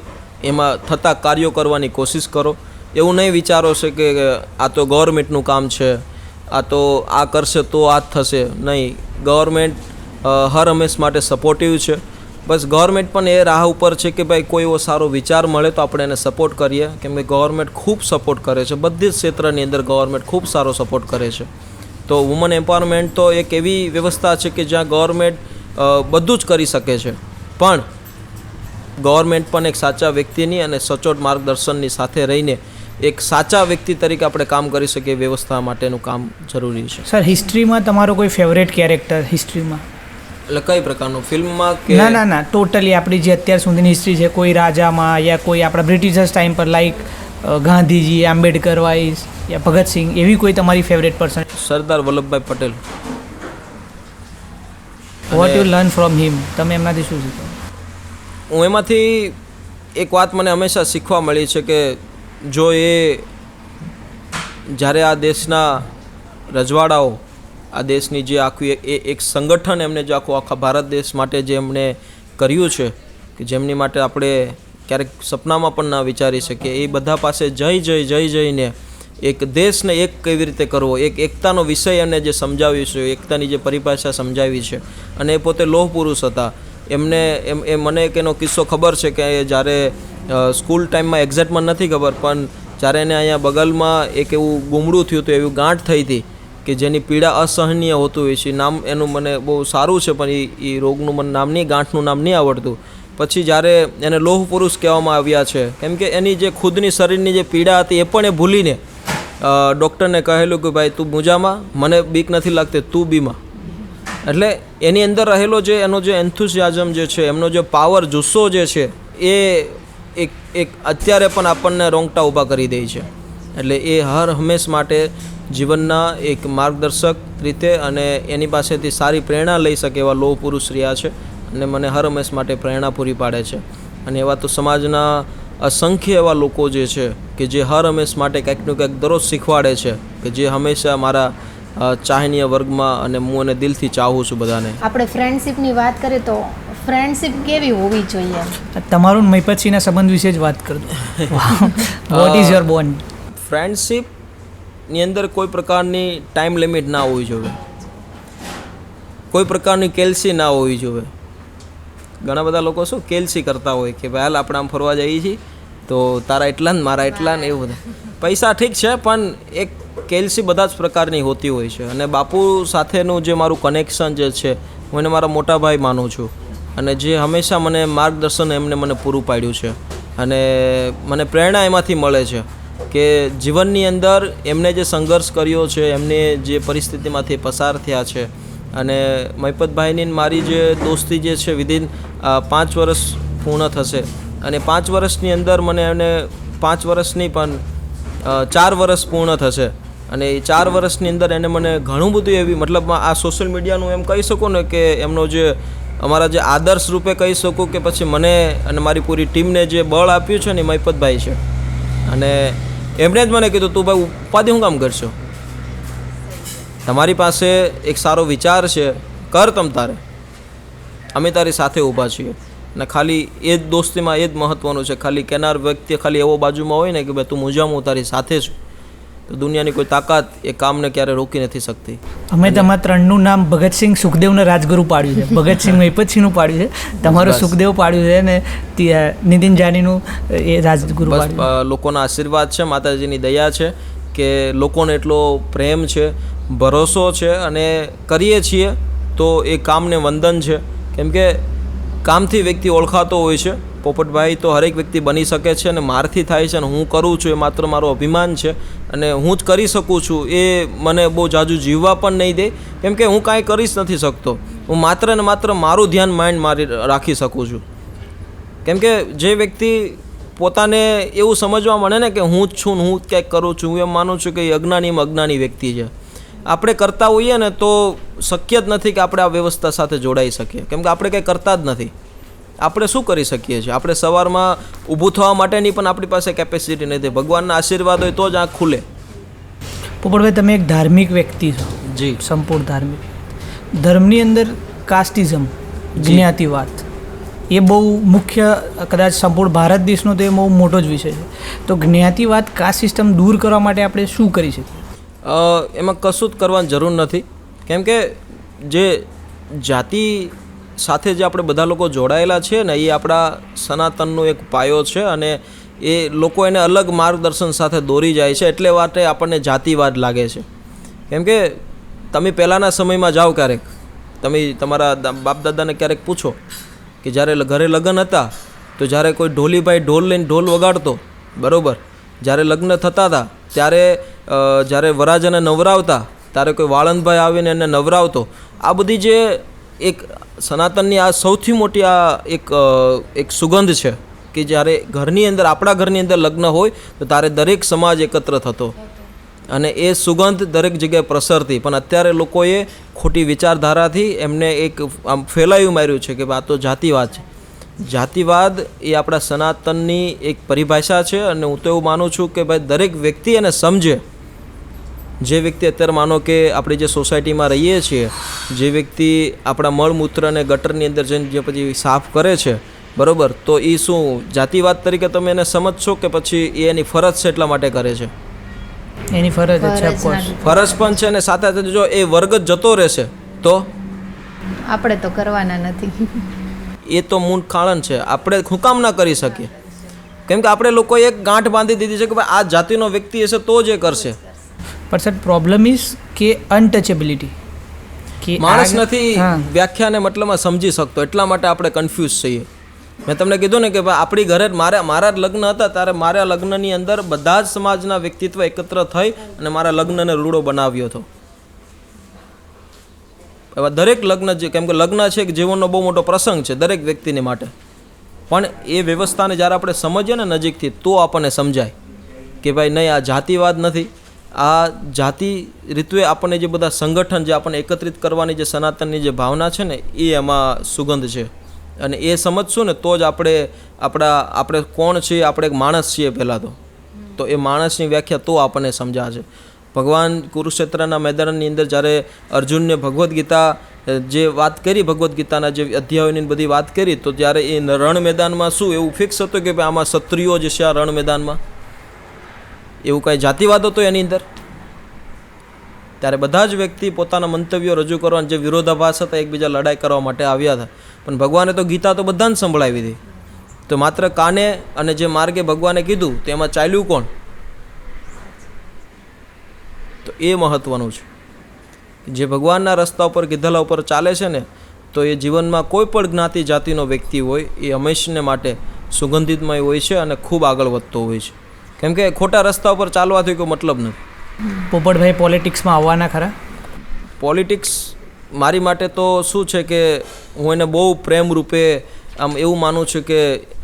એમાં થતા કાર્યો કરવાની કોશિશ કરો. એવું નહીં વિચારો છે કે આ તો ગવર્મેન્ટનું કામ છે, આ તો આ કરશે તો આ જ થશે. નહીં, ગવર્મેન્ટ હર હંમેશ માટે સપોર્ટિવ છે. બસ ગવર્મેન્ટ પણ એ રાહ ઉપર છે કે ભાઈ કોઈ એવો સારો વિચાર મળે તો આપણે એને સપોર્ટ કરીએ, કેમ કે ગવર્મેન્ટ ખૂબ સપોર્ટ કરે છે, બધી જ ક્ષેત્રની અંદર ગવર્મેન્ટ ખૂબ સારો સપોર્ટ કરે છે. તો વુમન એમ્પાવરમેન્ટ તો એક એવી વ્યવસ્થા છે કે જ્યાં ગવર્મેન્ટ બધું જ કરી શકે છે, પણ ગવર્મેન્ટ પણ એક સાચા વ્યક્તિની અને સચોટ માર્ગદર્શનની સાથે રહીને એક સાચા વ્યક્તિ તરીકે આપણે કામ કરી શકીએ, વ્યવસ્થા માટેનું કામ જરૂરી છે. સર, હિસ્ટ્રીમાં તમારો કોઈ ફેવરેટ કેરેક્ટર હિસ્ટ્રીમાં? એટલે કઈ પ્રકારનું? ફિલ્મમાં કે? ના, ટોટલી આપણી જે અત્યાર સુધીની હિસ્ટ્રી છે, કોઈ રાજામાં યા કોઈ આપણા બ્રિટિશર્સ ટાઈમ પર, લાઈક ગાંધીજી, આંબેડકર વાઇઝ યા ભગતસિંહ, એવી કોઈ તમારી favourite person? Sardar Vallabhbhai Patel. What you learn from him? તમે એમનાથી શું શીખો? હું એમાંથી એક વાત મને હંમેશા શીખવા મળી છે કે જો એ જ્યારે આ દેશના રજવાડાઓ, આ દેશની જે આખું એક સંગઠન એમને જે આખા ભારત દેશ માટે જે એમણે કર્યું છે, કે કે જેમની માટે આપણે ક્યારેક સપનામાં પણ ના વિચારી શકીએ, એ બધા પાસે જઈને એક દેશને એક કેવી રીતે કરવો, એક એકતાનો વિષય અને જે સમજાવ્યું છે, એકતાની જે પરિભાષા સમજાવી છે, અને એ પોતે લોહ પુરુષ હતા. એમને મને એક એનો કિસ્સો ખબર છે કે જ્યારે સ્કૂલ ટાઈમમાં એક્ઝેક્ટમાં નથી ખબર, પણ જ્યારે એને અહીંયા બગલમાં એક એવું ગુમડું થયું હતું, એવી ગાંઠ થઈ હતી કે જેની પીડા અસહનીય હોતું હોય છે. નામ એનું મને બહુ સારું છે, પણ એ રોગનું મને નામ નહીં, ગાંઠનું નામ નહીં આવડતું. પછી જ્યારે એને લોહ પુરુષ કહેવામાં આવ્યા છે, કેમ કે એની જે ખુદની શરીરની જે પીડા હતી એ પણ એ ભૂલીને ડૉક્ટરને કહેલું કે ભાઈ તું મૂંઝામાં, મને બીક નથી લાગતી, તું બીમાં. એટલે એની અંદર રહેલો જે એનો જે એન્થુસિયાઝમ જે છે, એમનો જે પાવર, જુસ્સો જે છે, એ એક અત્યારે પણ આપણને રોંગટા ઊભા કરી દે છે. એટલે એ હર હંમેશ માટે જીવનના એક માર્ગદર્શક રીતે અને એની પાસેથી સારી પ્રેરણા લઈ શકે એવા લોહ પુરુષ રહ્યા છે, અને મને હર હંમેશ માટે પ્રેરણા પૂરી પાડે છે. અને એવા તો સમાજના અસંખ્ય એવા લોકો જે છે કે જે હર હંમેશ માટે કંઈકનું કંઈક દરરોજ શીખવાડે છે, કે જે હંમેશા મારા ચાહનીય વર્ગમાં, અને હું એને દિલથી ચાહું છું બધાને. આપણે ફ્રેન્ડશિપની વાત કરીએ તો ફ્રેન્ડશિપ કેવી હોવી જોઈએ? તમારું મહિપતસિંહના સંબંધ વિશે જ વાત કરજો. What is your bond? ફ્રેન્ડશિપની અંદર કોઈ પ્રકારની ટાઈમ લિમિટ ના હોવી જોઈએ, કોઈ પ્રકારની કેલ્સી ના હોવી જોઈએ. ઘણા બધા લોકો શું કેલ્સી કરતા હોય કે ભાઈ હાલ આપણે આમ ફરવા જઈએ છીએ તો તારા એટલા ને મારા એટલા ને, એવું બધા પૈસા ઠીક છે, પણ એક કેલ્સી બધા જ પ્રકારની હોતી હોય છે. અને બાપુ સાથેનું જે મારું કનેક્શન જે છે, હું એને મારા મોટા ભાઈ માનું છું, અને જે હંમેશા મને માર્ગદર્શન એમને મને પૂરું પાડ્યું છે, અને મને પ્રેરણા એમાંથી મળે છે કે જીવનની અંદર એમને જે સંઘર્ષ કર્યો છે, એમને જે પરિસ્થિતિમાંથી પસાર થયા છે. અને મહિપતભાઈની મારી જે દોસ્તી જે છે વિધિન 5 વર્ષ પૂર્ણ થશે, અને 5 વર્ષની અંદર મને એને 5 વર્ષ નહીં પણ 4 વર્ષ પૂર્ણ થશે. અને એ 4 વર્ષની અંદર એને મને ઘણું બધું એવી, મતલબ આ સોશિયલ મીડિયાનું એમ કહી શકું ને કે એમનો જે અમારા જે આદર્શ રૂપે કહી શકું, કે પછી મને અને મારી પૂરી ટીમને જે બળ આપ્યું છે ને, મહિપતભાઈ છે. અને એમણે જ મને કીધું તું ભાઈ ઉપાધિ શું કામ કરશો, તમારી પાસે એક સારો વિચાર છે, કર તમ તારે, અમે તારી સાથે ઊભા છીએ. અને ખાલી એ જ દોસ્તીમાં એ જ મહત્ત્વનું છે, ખાલી કેનાર વ્યક્તિ ખાલી એવો બાજુમાં હોય ને કે ભાઈ તું મૂંઝામાં, હું તારી સાથે છું, તો દુનિયાની કોઈ તાકાત એ કામને ક્યારે રોકી નથી શકતી. અમે તમારા ત્રણનું નામ ભગતસિંહ, સુખદેવને રાજગુરુ પાડ્યું છે. ભગતસિંહ મહિપતસિંહનું પાડ્યું છે, તમારું સુખદેવ પાડ્યું છે, અને નીતિન જાનીનું એ રાજગુરુ પાડ્યું. બસ લોકોના આશીર્વાદ છે, માતાજીની દયા છે કે લોકોને એટલો પ્રેમ છે, ભરોસો છે, અને કરીએ છીએ તો એ કામને વંદન છે. કેમ કે કામથી વ્યક્તિ ઓળખાતો હોય છે. પોપટભાઈ તો હરેક વ્યક્તિ બની શકે છે, અને મારથી થાય છે, અને હું કરું છું એ માત્ર મારો અભિમાન છે, અને હું જ કરી શકું છું. એ મને બહુ જાજુ જીવવા પણ નહીં દે, કેમ કે હું કાંઈ કરી જ નથી શકતો. હું માત્ર ને માત્ર મારું ધ્યાન મારી રાખી શકું છું. કેમ કે જે વ્યક્તિ પોતાને એવું સમજવા મળે ને કે હું જ છું, હું જ ક્યાંક કરું છું, હું એમ માનું છું કે એ અજ્ઞાની વ્યક્તિ છે. આપણે કરતા હોઈએ ને તો શક્ય જ નથી કે આપણે આ વ્યવસ્થા સાથે જોડાઈ શકીએ, કેમ કે આપણે કંઈ કરતા જ નથી. આપણે શું કરી શકીએ છીએ? આપણે સવારમાં ઊભું થવા માટેની પણ આપણી પાસે કેપેસિટી નથી. ભગવાનના આશીર્વાદ હોય તો જ આંખ ખુલે. પોપટભાઈ, તમે એક ધાર્મિક વ્યક્તિ છો. જી. સંપૂર્ણ ધાર્મિક. ધર્મની અંદર કાસ્ટિઝમ, જ્ઞાતિવાદ, એ બહુ મુખ્ય, કદાચ સંપૂર્ણ ભારત દેશનો તો એ બહુ મોટો જ વિષય છે. તો જ્ઞાતિવાદ, કાસ્ટ સિસ્ટમ દૂર કરવા માટે આપણે શું કરી શકીએ? એમાં કશું જ કરવાની જરૂર નથી, કેમ કે જે જાતિ સાથે જે આપણે બધા લોકો જોડાયેલા છે ને, એ આપણા સનાતનનો એક પાયો છે, અને એ લોકો એને અલગ માર્ગદર્શન સાથે દોરી જાય છે, એટલે માટે આપણને જાતિવાદ લાગે છે. કેમ કે તમે પહેલાંના સમયમાં જાઓ, ક્યારેક તમે તમારા બાપ દાદાને ક્યારેક પૂછો કે જ્યારે ઘરે લગ્ન હતા તો જ્યારે કોઈ ઢોલીભાઈ ઢોલ લઈને ઢોલ વગાડતો, બરાબર, જ્યારે લગ્ન થતા હતા ત્યારે જ્યારે વરાજાને નવરાવતા ત્યારે કોઈ વાળંદભાઈ આવીને એને નવરાવતો. આ બધી જે એક સનાતનની આ સૌથી મોટી આ એક સુગંધ છે કે જ્યારે ઘરની અંદર, આપણા ઘરની અંદર લગ્ન હોય તો તારે દરેક સમાજ એકત્ર થતો, અને એ સુગંધ દરેક જગ્યાએ પ્રસરતી. પણ અત્યારે લોકોએ ખોટી વિચારધારાથી એમને એક આમ ફેલાયું માર્યું છે કે આ તો જાતિવાદ છે. જાતિવાદ એ આપણા સનાતનની એક પરિભાષા છે, અને હું તો એવું માનું છું કે ભાઈ દરેક વ્યક્તિ એને સમજે. જે વ્યક્તિ અત્યારે માનો કે આપણે જે સોસાયટીમાં રહીએ છીએ, જે વ્યક્તિ આપણા મળમૂત્ર અને ગટરની અંદર જઈને જે પછી સાફ કરે છે, બરોબર, તો એ શું જાતિવાદ તરીકે તમે એને સમજશો કે પછી એ એની ફરજ છે એટલા માટે કરે છે? એની ફરજ જ છે, ફરજ ઓફકોર્સ. ના ફરજ પણ છે, અને સાથે સાથે જો એ વર્ગ જ જતો રહેશે તો આપણે તો કરવાના નથી. એ તો મૂળ કારણ છે. આપણે શું કામ ના કરી શકીએ? કેમ કે આપણે લોકોએ એક ગાંઠ બાંધી દીધી છે કે ભાઈ આ જાતિનો વ્યક્તિ હશે તો જ એ કરશે. પણ સર પ્રોબ્લેમ ઇઝ કે અનટચેબિલિટી, કે માણસ નથી હા. વ્યાખ્યાને મતલબમાં સમજી શકતો, એટલા માટે આપણે કન્ફ્યુઝ છીએ. મેં તમને કીધું ને કે ભાઈ આપણી ઘરે મારા જ લગ્ન હતા ત્યારે મારા લગ્નની અંદર બધા જ સમાજના વ્યક્તિત્વ એકત્ર થઈ અને મારા લગ્નને રૂડો બનાવ્યો હતો. એવા દરેક લગ્ન જે, કેમ કે લગ્ન છે કે જીવનનો બહુ મોટો પ્રસંગ છે દરેક વ્યક્તિને માટે, પણ એ વ્યવસ્થાને જ્યારે આપણે સમજીએ ને નજીકથી તો આપણને સમજાય કે ભાઈ નહીં, આ જાતિવાદ નથી. આ જાતિ રીતવે આપણને જે બધા સંગઠન જે આપણને એકત્રિત કરવાની જે સનાતનની જે ભાવના છે ને એ એમાં સુગંધ છે. અને એ સમજશું ને તો જ આપણે કોણ છીએ, આપણે એક માણસ છીએ પહેલાં તો એ માણસની વ્યાખ્યા તો આપણને સમજાશે. ભગવાન કુરુક્ષેત્રના મેદાનની અંદર જ્યારે અર્જુનને ભગવદ્ ગીતા જે વાત કરી, ભગવદ્ ગીતાના જે અધ્યાયોની બધી વાત કરી, તો ત્યારે એ રણ મેદાનમાં શું એવું ફિક્સ હતું કે ભાઈ આમાં ક્ષત્રિયો જ છે આ રણ મેદાનમાં? એવું કાંઈ જાતિવાદ હતો એની અંદર? ત્યારે બધા જ વ્યક્તિ પોતાના મંતવ્યો રજૂ કરવાના જે વિરોધાભાસ હતા એકબીજા લડાઈ કરવા માટે આવ્યા હતા. પણ ભગવાને તો ગીતા તો બધાને સંભળાવી હતી. તો માત્ર કાને અને જે માર્ગે ભગવાને કીધું તેમાં ચાલ્યું કોણ? તો એ મહત્વનું છે. જે ભગવાનના રસ્તા ઉપર કીધેલા ઉપર ચાલે છે ને તો એ જીવનમાં કોઈ પણ જ્ઞાતિ જાતિનો વ્યક્તિ હોય એ હંમેશને માટે સુગંધિતમય હોય છે અને ખૂબ આગળ વધતો હોય છે. કેમ કે ખોટા રસ્તા ઉપર ચાલવાથી કોઈ મતલબ નથી. પોપટભાઈ પોલિટિક્સમાં આવવાના ખરા? પોલિટિક્સ મારી માટે તો શું છે કે હું એને બહુ પ્રેમ રૂપે આમ એવું માનું છું કે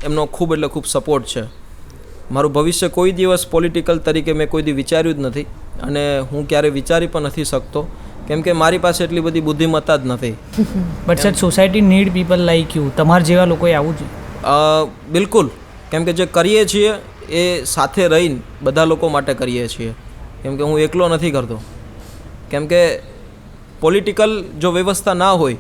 એમનો ખૂબ એટલે ખૂબ સપોર્ટ છે. મારું ભવિષ્ય કોઈ દિવસ પોલિટિકલ તરીકે મેં કોઈ દી વિચાર્યું જ નથી અને હું ક્યારેય વિચારી પણ નથી શકતો, કેમ કે મારી પાસે એટલી બધી બુદ્ધિમત્તા જ નથી. But sir society need people like you, તમારા જેવા લોકોએ આવવું જોઈએ. બિલકુલ, કેમ કે જે કરીએ છીએ એ સાથે રહીને બધા લોકો માટે કરીએ છીએ. કેમ કે હું એકલો નથી કરતો. કેમ કે પોલિટિકલ જો વ્યવસ્થા ના હોય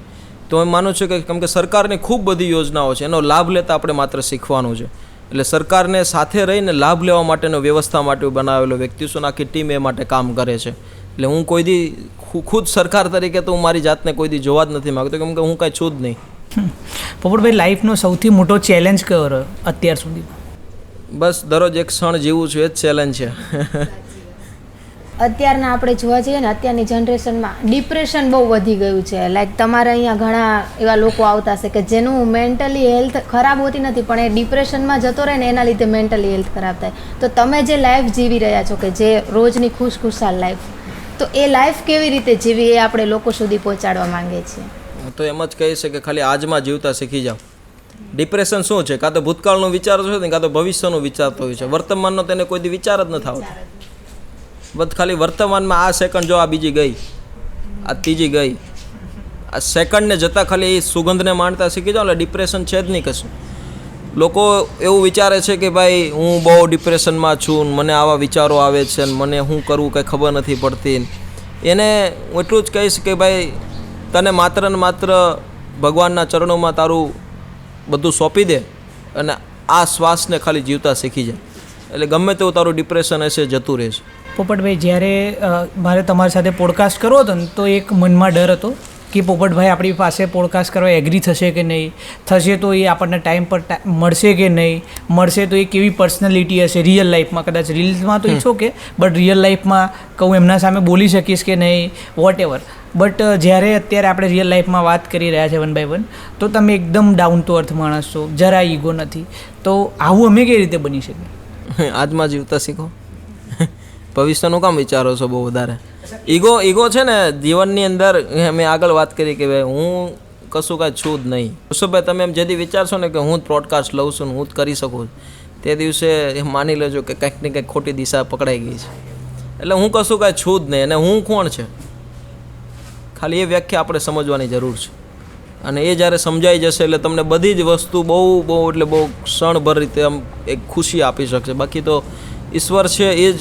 તો એમ માનું છું કે કેમ કે સરકારની ખૂબ બધી યોજનાઓ છે, એનો લાભ લેતા આપણે માત્ર શીખવાનું છે. એટલે સરકારને સાથે રહીને લાભ લેવા માટેનો વ્યવસ્થા માટે બનાવેલો વ્યક્તિત્વ આખી ટીમ એ માટે કામ કરે છે. એટલે હું કોઈ દી ખુદ સરકાર તરીકે તો હું મારી જાતને કોઈ દી જોવા જ નથી માગતો, કેમ કે હું કાંઈ છું જ નહીં. પોપટભાઈ લાઈફનો સૌથી મોટો ચેલેન્જ કયો રહ્યો અત્યાર સુધીમાં? બસ દરરોજ એક ક્ષણ જીવું છું, એ જ ચેલેન્જ છે. અત્યારના આપણે જોવા જઈએ ને અત્યારની જનરેશનમાં ડિપ્રેશન બહુ વધી ગયું છે. લાઈક તમારે અહીંયા ઘણા એવા લોકો આવતા હશે કે જેનું મેન્ટલી હેલ્થ ખરાબ હોતી નથી પણ એ ડિપ્રેશનમાં જતો રહે ને એના લીધે મેન્ટલી હેલ્થ ખરાબ થાય. તો તમે જે લાઈફ જીવી રહ્યા છો કે જે રોજની ખુશખુશાલ લાઈફ, તો એ લાઈફ કેવી રીતે જીવી એ આપણે લોકો સુધી પહોંચાડવા માંગીએ છીએ. તો એમ જ કહી છે કે ખાલી આજમાં જીવતા શીખી જાઓ. ડિપ્રેશન શું છે? કાં તો ભૂતકાળનો વિચાર છે ને કાં તો ભવિષ્યનો વિચારતો હોય છે. વર્તમાનનો તેને કોઈ દી વિચાર જ નથી આવતો. બસ ખાલી વર્તમાનમાં આ સેકન્ડ જો આ બીજી ગઈ, આ ત્રીજી ગઈ, આ સેકન્ડને જતાં ખાલી એ સુગંધને માણતા શીખી જાઓ એટલે ડિપ્રેશન છે જ નહીં કશું. લોકો એવું વિચારે છે કે ભાઈ હું બહુ ડિપ્રેશનમાં છું, મને આવા વિચારો આવે છે ને મને શું કરવું કંઈ ખબર નથી પડતી. એને હું એટલું જ કહીશ કે ભાઈ તને માત્ર ને માત્ર ભગવાનના ચરણોમાં તારું બધું સોંપી દે અને આ શ્વાસને ખાલી જીવતા શીખી જાય એટલે ગમે તેવું તારું ડિપ્રેશન હશે જતું રહેશે. પોપટભાઈ જ્યારે મારે તમારી સાથે પોડકાસ્ટ કરવો હતો ને તો એક મનમાં ડર હતો કે પોપટભાઈ આપણી પાસે પોડકાસ્ટ કરવા એગ્રી થશે કે નહીં, થશે તો એ આપણને ટાઈમ પર મળશે કે નહીં, મળશે તો એ કેવી પર્સનાલિટી હશે રિયલ લાઈફમાં. કદાચ રીલ્સમાં તો ઇટ્સ ઓકે, બટ રિયલ લાઈફમાં કહું એમના સામે બોલી શકીશ કે નહીં, વોટ એવર. બટ જ્યારે અત્યારે આપણે રિયલ લાઈફમાં વાત કરી રહ્યા છે 1 by 1, તો તમે એકદમ ડાઉન ટુ અર્થ માણસ છો, જરા ઈગો નથી. તો આવું અમે કઈ રીતે બની શકીએ? આજમાં જીવતા શીખો. ભવિષ્યનું કામ વિચારો છો બહુ વધારે? ઈગો છે ને જીવનની અંદર, મેં આગળ વાત કરી કે ભાઈ હું કશું કાંઈ છું જ નહીં. કુશુભાઈ તમે એમ જેથી વિચારશો ને કે હું જ પોડકાસ્ટ લઉં છું ને હું જ કરી શકું, તે દિવસે માની લેજો કે કંઈક ને કંઈક ખોટી દિશા પકડાઈ ગઈ છે. એટલે હું કશું કાંઈ છું જ નહીં. અને હું કોણ છે ખાલી એ વ્યાખ્યા આપણે સમજવાની જરૂર છે. અને એ જ્યારે સમજાઈ જશે એટલે તમને બધી જ વસ્તુ બહુ એટલે બહુ ક્ષણભર રીતે આમ એક ખુશી આપી શકશે. બાકી તો ઈશ્વર છે એ જ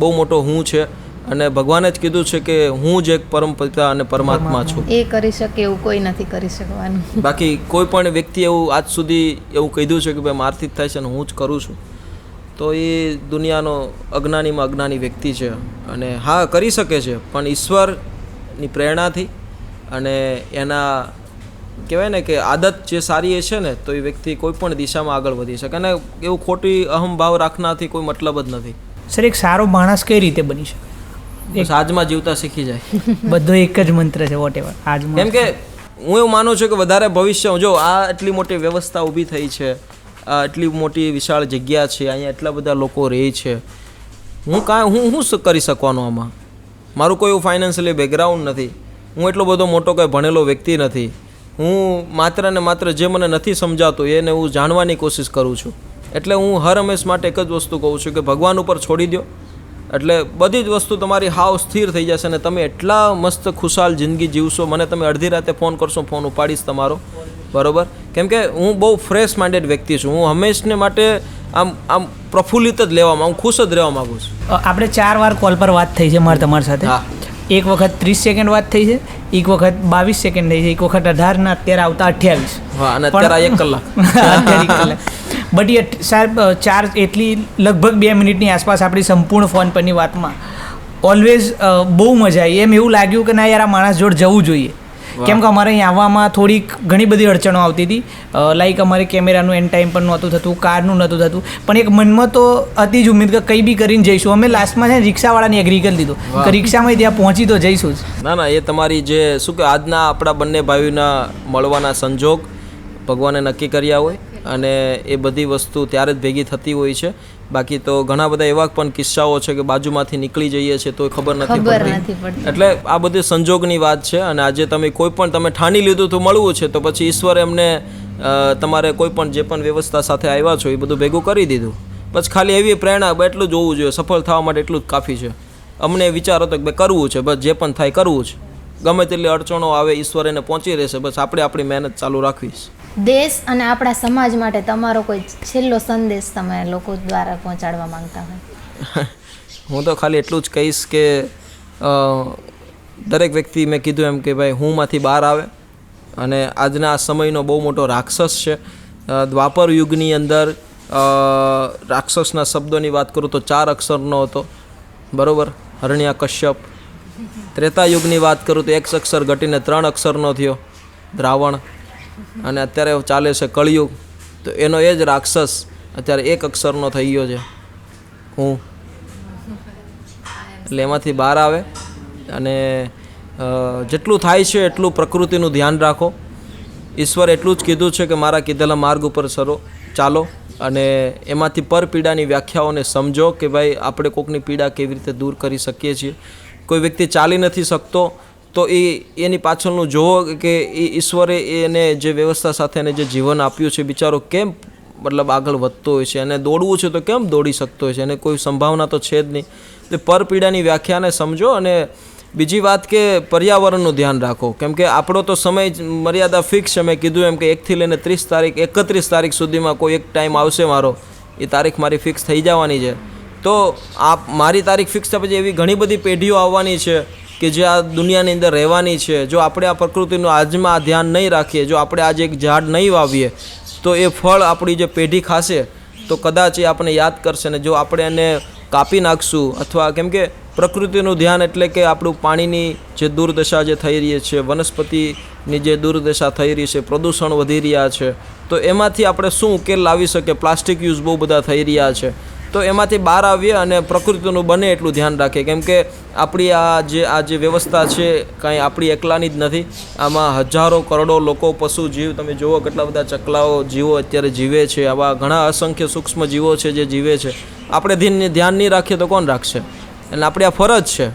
બહુ મોટો હું છે અને ભગવાને જ કીધું છે કે હું જ એક પરમ પિતા અને પરમાત્મા છું. એ કરી શકે એવું કોઈ નથી કરી શકવાનું. બાકી કોઈ પણ વ્યક્તિ એવું આજ સુધી એવું કીધું છે કે ભાઈ મારથી જ થાય છે અને હું જ કરું છું, તો એ દુનિયાનો અજ્ઞાનીમાં અજ્ઞાની વ્યક્તિ છે. અને હા, કરી શકે છે, પણ ઈશ્વરની પ્રેરણાથી અને એના કહેવાય ને કે આદત જે સારી છે ને, તો એ વ્યક્તિ કોઈ પણ દિશામાં આગળ વધી શકે. અને એવું ખોટી અહમભાવ રાખનાથી કોઈ મતલબ જ નથી. સર, એક સારો માણસ કઈ રીતે બની શકે? બસ આજમાં જીવતા શીખી જાય. બધો એક જ મંત્ર છે, વોટ એવર આજમાં. કેમ કે હું એવું માનું છું કે વધારે ભવિષ્ય, જો આ એટલી મોટી વ્યવસ્થા ઊભી થઈ છે, આ એટલી મોટી વિશાળ જગ્યા છે, અહીંયા એટલા બધા લોકો રહે છે, હું શું કરી શકવાનું આમાં? મારું કોઈ એવું ફાઇનાન્શિયલી બેકગ્રાઉન્ડ નથી, હું એટલો બધો મોટો કંઈ ભણેલો વ્યક્તિ નથી. હું માત્ર ને માત્ર જે મને નથી સમજાતું એને હું જાણવાની કોશિશ કરું છું. એટલે હું હર હંમેશ માટે એક જ વસ્તુ કહું છું કે ભગવાન ઉપર છોડી દો, એટલે બધી જ વસ્તુ તમારી હાવ સ્થિર થઈ જશે અને તમે એટલા મસ્ત ખુશાલ જિંદગી જીવશો. મને તમે અડધી રાતે ફોન કરશો, ફોન ઉપાડીશ તમારો, બરાબર? કેમ કે હું બહુ ફ્રેશ માઇન્ડેડ વ્યક્તિ છું. હું હંમેશને માટે આમ પ્રફુલ્લિત જ લેવામાં, હું ખુશ જ રહેવા માગું છું. આપણે 4 વાર કોલ પર વાત થઈ છે તમારી સાથે. એક વખત 30 સેકન્ડ વાત થઈ છે, એક વખત 22 સેકન્ડ થઈ છે, એક વખત 18 ને અત્યારે આવતા 28. હા, અને અત્યારે 1 કલાક. અત્યારે 1 કલાક. બટ એ સાહેબ 4 એટલી લગભગ 2 મિનિટની આસપાસ આપણી સંપૂર્ણ ફોન પરની વાતમાં ઓલવેઝ બહુ મજા આવી. એમ એવું લાગ્યું કે ના યાર, આ માણસ જોડે જવું જોઈએ. કેમ કે અમારે અહીં આવવામાં થોડીક ઘણી બધી અડચણો આવતી હતી. લાઈક અમારે કેમેરાનું એન ટાઈમ પર નહોતું થતું, કારનું નહોતું થતું, પણ એક મનમાં તો હતી જ ઉમ્મીદ કે કંઈ બી કરીને જઈશું. અમે લાસ્ટમાં છે રિક્ષાવાળાને એગ્રી કરી દીધું કે રિક્ષામાં ત્યાં પહોંચી તો જઈશું જ. ના, એ તમારી જે શું કે આજના આપણા બંને ભાઈઓના મળવાના સંજોગ ભગવાને નક્કી કર્યા હોય અને એ બધી વસ્તુ ત્યારે જ ભેગી થતી હોય છે. બાકી તો ઘણા બધા એવા પણ કિસ્સાઓ છે કે બાજુમાંથી નીકળી જઈએ છીએ તો ખબર નથી પડતી. એટલે આ બધી સંજોગની વાત છે. અને આજે તમે કોઈ પણ તમે ઠાની લીધું તો મળવું છે, તો પછી ઈશ્વરે એમને તમારે કોઈ પણ જે પણ વ્યવસ્થા સાથે આવ્યા છો એ બધું ભેગું કરી દીધું. બસ ખાલી એવી પ્રેરણા, એટલું જ હોવું જોઈએ. સફળ થવા માટે એટલું જ કાફી છે. અમને વિચાર હતો કે ભાઈ કરવું છે, બસ જે પણ થાય કરવું છે. ગમે તેટલી અડચણો આવે, ઈશ્વર એને પહોંચી રહેશે. બસ આપણે આપણી મહેનત ચાલુ રાખવી છે. દેશ અને આપણા સમાજ માટે તમારો કોઈ છેલ્લો સંદેશ તમે લોકો દ્વારા પહોંચાડવા માંગતા હોય? હું તો ખાલી એટલું જ કહીશ કે દરેક વ્યક્તિ, મેં કીધું એમ કે ભાઈ હુંમાંથી બહાર આવે. અને આજના સમયનો બહુ મોટો રાક્ષસ છે. દ્વાપર યુગની અંદર રાક્ષસના શબ્દોની વાત કરું તો 4 અક્ષરનો હતો, બરાબર? હરણ્યા કશ્યપ. ત્રેતા યુગની વાત કરું તો 1 અક્ષર ઘટીને 3 અક્ષરનો થયો, દ્રાવણ. અને અત્યારે ચાલે છે કળિયુગ, તો એનો એ જ રાક્ષસ અત્યારે 1 અક્ષરનો થઈ ગયો છે, હું. એટલે એમાંથી બહાર આવે અને જેટલું થાય છે એટલું પ્રકૃતિનું ધ્યાન રાખો. ઈશ્વર એટલું જ કીધું છે કે મારા કીધેલા માર્ગ ઉપર ચાલો અને એમાંથી પરપીડાની વ્યાખ્યાઓને સમજો કે ભાઈ આપણે કોઈકની પીડા કેવી રીતે દૂર કરી શકીએ છીએ. કોઈ વ્યક્તિ ચાલી નથી શકતો તો એની પાછળનું જુઓ કે એ ઈશ્વરે એને જે વ્યવસ્થા સાથે એને જે જીવન આપ્યું છે, બિચારો કેમ મતલબ આગળ વધતો હોય છે. અને દોડવું છે તો કેમ દોડી શકતો હોય છે, એને કોઈ સંભાવના તો છે જ નહીં. તો પરપીડાની વ્યાખ્યાને સમજો. અને બીજી વાત કે પર્યાવરણનું ધ્યાન રાખો. કેમ કે આપણો તો સમય મર્યાદા ફિક્સ છે. મેં કીધું એમ કે 1 થી લઈને 30 તારીખ 31 તારીખ સુધીમાં કોઈ એક ટાઈમ આવશે મારો, એ તારીખ મારી ફિક્સ થઈ જવાની છે. તો મારી તારીખ ફિક્સ થયા પછી એવી ઘણી બધી પેઢીઓ આવવાની છે કે જે આ દુનિયાની અંદર રહેવાની છે. જો આપણે આ પ્રકૃતિનું આજમાં આ ધ્યાન નહીં રાખીએ, જો આપણે આજે એક ઝાડ નહીં વાવીએ, તો એ ફળ આપણી જે પેઢી ખાશે તો કદાચ એ આપણે યાદ કરશે. ને જો આપણે એને કાપી નાખશું અથવા કેમ કે પ્રકૃતિનું ધ્યાન એટલે કે આપણું પાણીની જે દુર્દશા જે થઈ રહી છે, વનસ્પતિની જે દુર્દશા થઈ રહી છે, પ્રદૂષણ વધી રહ્યા છે, તો એમાંથી આપણે શું ઉકેલ લાવી શકીએ? પ્લાસ્ટિક યુઝ બહુ બધા થઈ રહ્યા છે, તો એમાંથી બહાર આવીએ અને પ્રકૃતિનું બને એટલું ધ્યાન રાખીએ. કેમ કે આપણી આ જે વ્યવસ્થા છે કાંઈ આપણી એકલાની જ નથી. આમાં હજારો કરોડો લોકો, પશુ જીવ, તમે જુઓ કેટલા બધા ચકલાઓ જીવો અત્યારે જીવે છે. આવા ઘણા અસંખ્ય સૂક્ષ્મ જીવો છે જે જીવે છે. આપણે ધ્યાન નહીં રાખીએ તો કોણ રાખશે? એટલે આપણી આ ફરજ છે.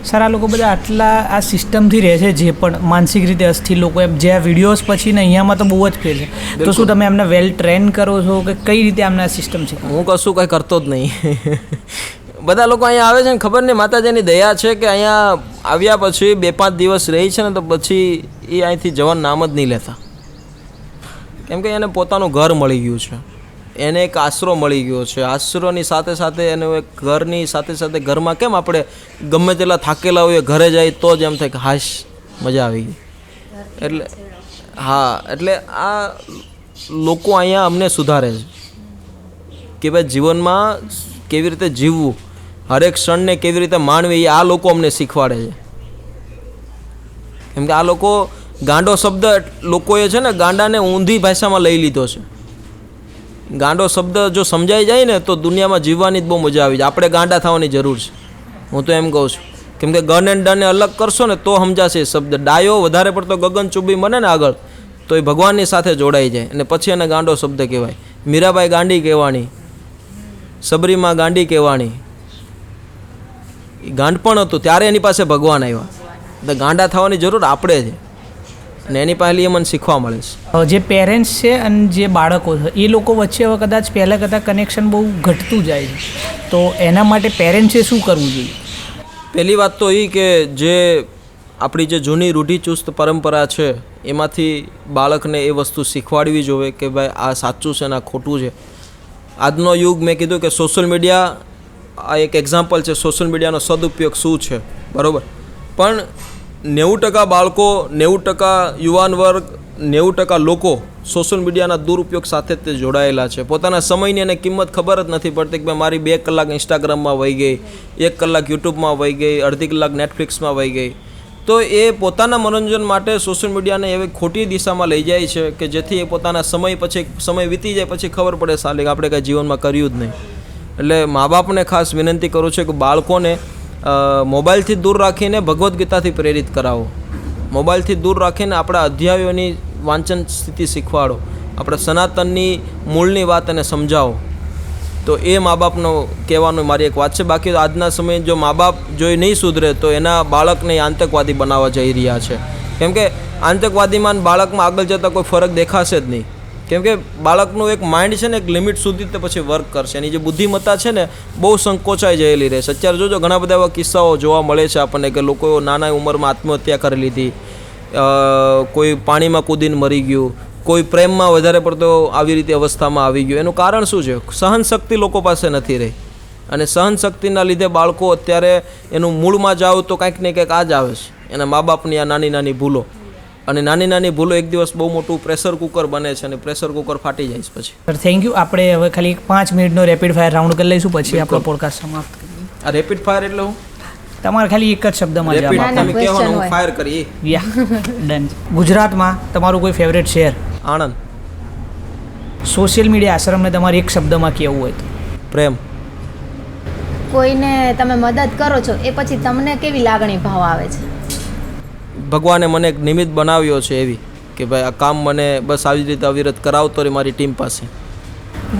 સર, આ લોકો બધા આટલા આ સિસ્ટમથી રહે છે, જે પણ માનસિક રીતે અસ્થિર લોકો, એમ જે આ વિડીયોઝ પછી ને અહીંયામાં તો બહુ જ ફેર છે. તો શું તમે એમને વેલ ટ્રેન કરો છો કે કઈ રીતે આમને આ સિસ્ટમ છે? હું કશું કંઈ કરતો જ નહીં. બધા લોકો અહીંયા આવે છે ને, ખબર નહીં, માતાજીની દયા છે કે અહીંયા આવ્યા પછી 2-5 દિવસ રહી છે ને, તો પછી એ અહીંથી જવાનું નામ જ નહીં લેતા. કેમ કે એને પોતાનું ઘર મળી ગયું છે. એને એક આશરો મળી ગયો છે. આશરોની સાથે સાથે એનું એક ઘરની સાથે સાથે ઘરમાં કેમ આપણે ગમે તેટલા થાકેલા હોઈએ ઘરે જાય તો જ એમ થાય કે હાશ મજા આવી ગઈ. એટલે હા, એટલે આ લોકો અહીંયા અમને સુધારે છે કે ભાઈ જીવનમાં કેવી રીતે જીવવું, હરેક ક્ષણને કેવી રીતે માણવી, એ આ લોકો અમને શીખવાડે છે. કેમ કે આ લોકો ગાંડો શબ્દ લોકોએ છે ને ગાંડાને ઊંધી ભાષામાં લઈ લીધો છે. ગાંડો શબ્દ જો સમજાઈ જાય ને તો દુનિયામાં જીવવાની જ બહુ મજા આવી જાય. આપણે ગાંડા થવાની જરૂર છે, હું તો એમ કહું છું. કેમ કે ગન એન્ડ ડનને અલગ કરશો ને તો સમજાશે એ શબ્દ. ડાયો વધારે પડતો ગગનચુંબી બને ને આગળ તો એ ભગવાનની સાથે જોડાઈ જાય અને પછી એને ગાંડો શબ્દ કહેવાય. મીરાબાઈ ગાંડી કહેવાની, સબરીમાં ગાંડી કહેવાની. એ ગાંડપણ હતું ત્યારે એની પાસે ભગવાન આવ્યા. એટલે ગાંડા થવાની જરૂર આપણે છે અને એની પહેલી એ મને શીખવા મળે છે. જે પેરેન્ટ્સ છે અને જે બાળકો છે એ લોકો વચ્ચે હવે કદાચ પહેલાં કરતાં કનેક્શન બહુ ઘટતું જાય છે, તો એના માટે પેરેન્ટ્સે શું કરવું જોઈએ? પહેલી વાત તો એ કે જે આપણી જે જૂની રૂઢિચુસ્ત પરંપરા છે એમાંથી બાળકને એ વસ્તુ શીખવાડવી જોઈએ કે ભાઈ આ સાચું છે ને આ ખોટું છે. આજનો યુગ મેં કીધું કે સોશિયલ મીડિયા આ એક એક્ઝામ્પલ છે. સોશિયલ મીડિયાનો સદુપયોગ શું છે, બરાબર, પણ 90% બાળકો, 90% યુવાન વર્ગ, 90% લોકો સોશિયલ મીડિયાના દુરુપયોગ સાથે જ તે જોડાયેલા છે. પોતાના સમયની એને કિંમત ખબર જ નથી પડતી કે ભાઈ મારી 2 કલાક ઇન્સ્ટાગ્રામમાં વહી ગઈ, 1 કલાક યુટ્યુબમાં વહી ગઈ, અડધી કલાક નેટફ્લિક્સમાં વહી ગઈ. તો એ પોતાના મનોરંજન માટે સોશિયલ મીડિયાને એવી ખોટી દિશામાં લઈ જાય છે કે જેથી એ પોતાના સમય વીતી જાય પછી ખબર પડે સાલે કે આપણે કાંઈ જીવનમાં કર્યું જ નહીં. એટલે મા બાપને ખાસ વિનંતી કરું છું કે બાળકોને મોબાઈલથી દૂર રાખીને ભગવદ્ ગીતાથી પ્રેરિત કરાવો. મોબાઈલથી દૂર રાખીને આપણા અધ્યાયોની વાંચન સ્થિતિ શીખવાડો. આપણે સનાતનની મૂળની વાત એને સમજાવો. તો એ મા બાપનો કહેવાનો મારી એક વાત છે. બાકી આજના સમયે જો મા બાપ જો એ નહીં સુધરે તો એના બાળકને આતંકવાદી બનાવવા જઈ રહ્યા છે. કેમ કે આતંકવાદીમાં બાળકમાં આગળ જતાં કોઈ ફરક દેખાશે જ નહીં. કેમ કે બાળકનું એક માઇન્ડ છે ને એક લિમિટ સુધી તે પછી વર્ક કરશે. એની જે બુદ્ધિમત્તા છે ને બહુ સંકોચાઈ જયેલી રહેશે. અત્યારે જોજો ઘણા બધા એવા કિસ્સાઓ જોવા મળે છે આપણને કે લોકો નાના ઉંમરમાં આત્મહત્યા કરી લીધી, કોઈ પાણીમાં કૂદીને મરી ગયું, કોઈ પ્રેમમાં વધારે પડતો આવી રીતે અવસ્થામાં આવી ગયો. એનું કારણ શું છે? સહનશક્તિ લોકો પાસે નથી રહી. અને સહનશક્તિના લીધે બાળકો અત્યારે એનું મૂળમાં જાવ તો કાંઈક ને કંઈક આ જ આવે છે. એના મા બાપની આ નાની નાની ભૂલો, અને નાની નાની ભૂલો એક દિવસ બહુ મોટું પ્રેશર કુકર બને છે અને પ્રેશર કુકર ફાટી જાય છે પછી. Sir thank you. આપણે હવે ખાલી 5 મિનિટનો રેપિડ ફાયર રાઉન્ડ કરી લઈશું, પછી આપણો પોડકાસ્ટ સમાપ્ત કરીએ. આ રેપિડ ફાયર એટલે હું તમારે ખાલી એક જ શબ્દમાં જવાબ રેપિડ આપવાનો. તમે કહેવાનું હું ફાયર કરી. યા ડન. ગુજરાતમાં તમારું કોઈ ફેવરેટ શહેર? આણંદ. સોશિયલ મીડિયા આશ્રમને તમારે એક શબ્દમાં કહેવું હોય તો? પ્રેમ. કોઈને તમે મદદ કરો છો એ પછી તમને કેવી લાગણી ભાવ આવે છે? ભગવાને મને એક નિમિત્ત બનાવ્યો છે એવી કે ભાઈ આ કામ મને બસ આવી રીતે અવિરત કરાવતો રહે મારી ટીમ પાસે.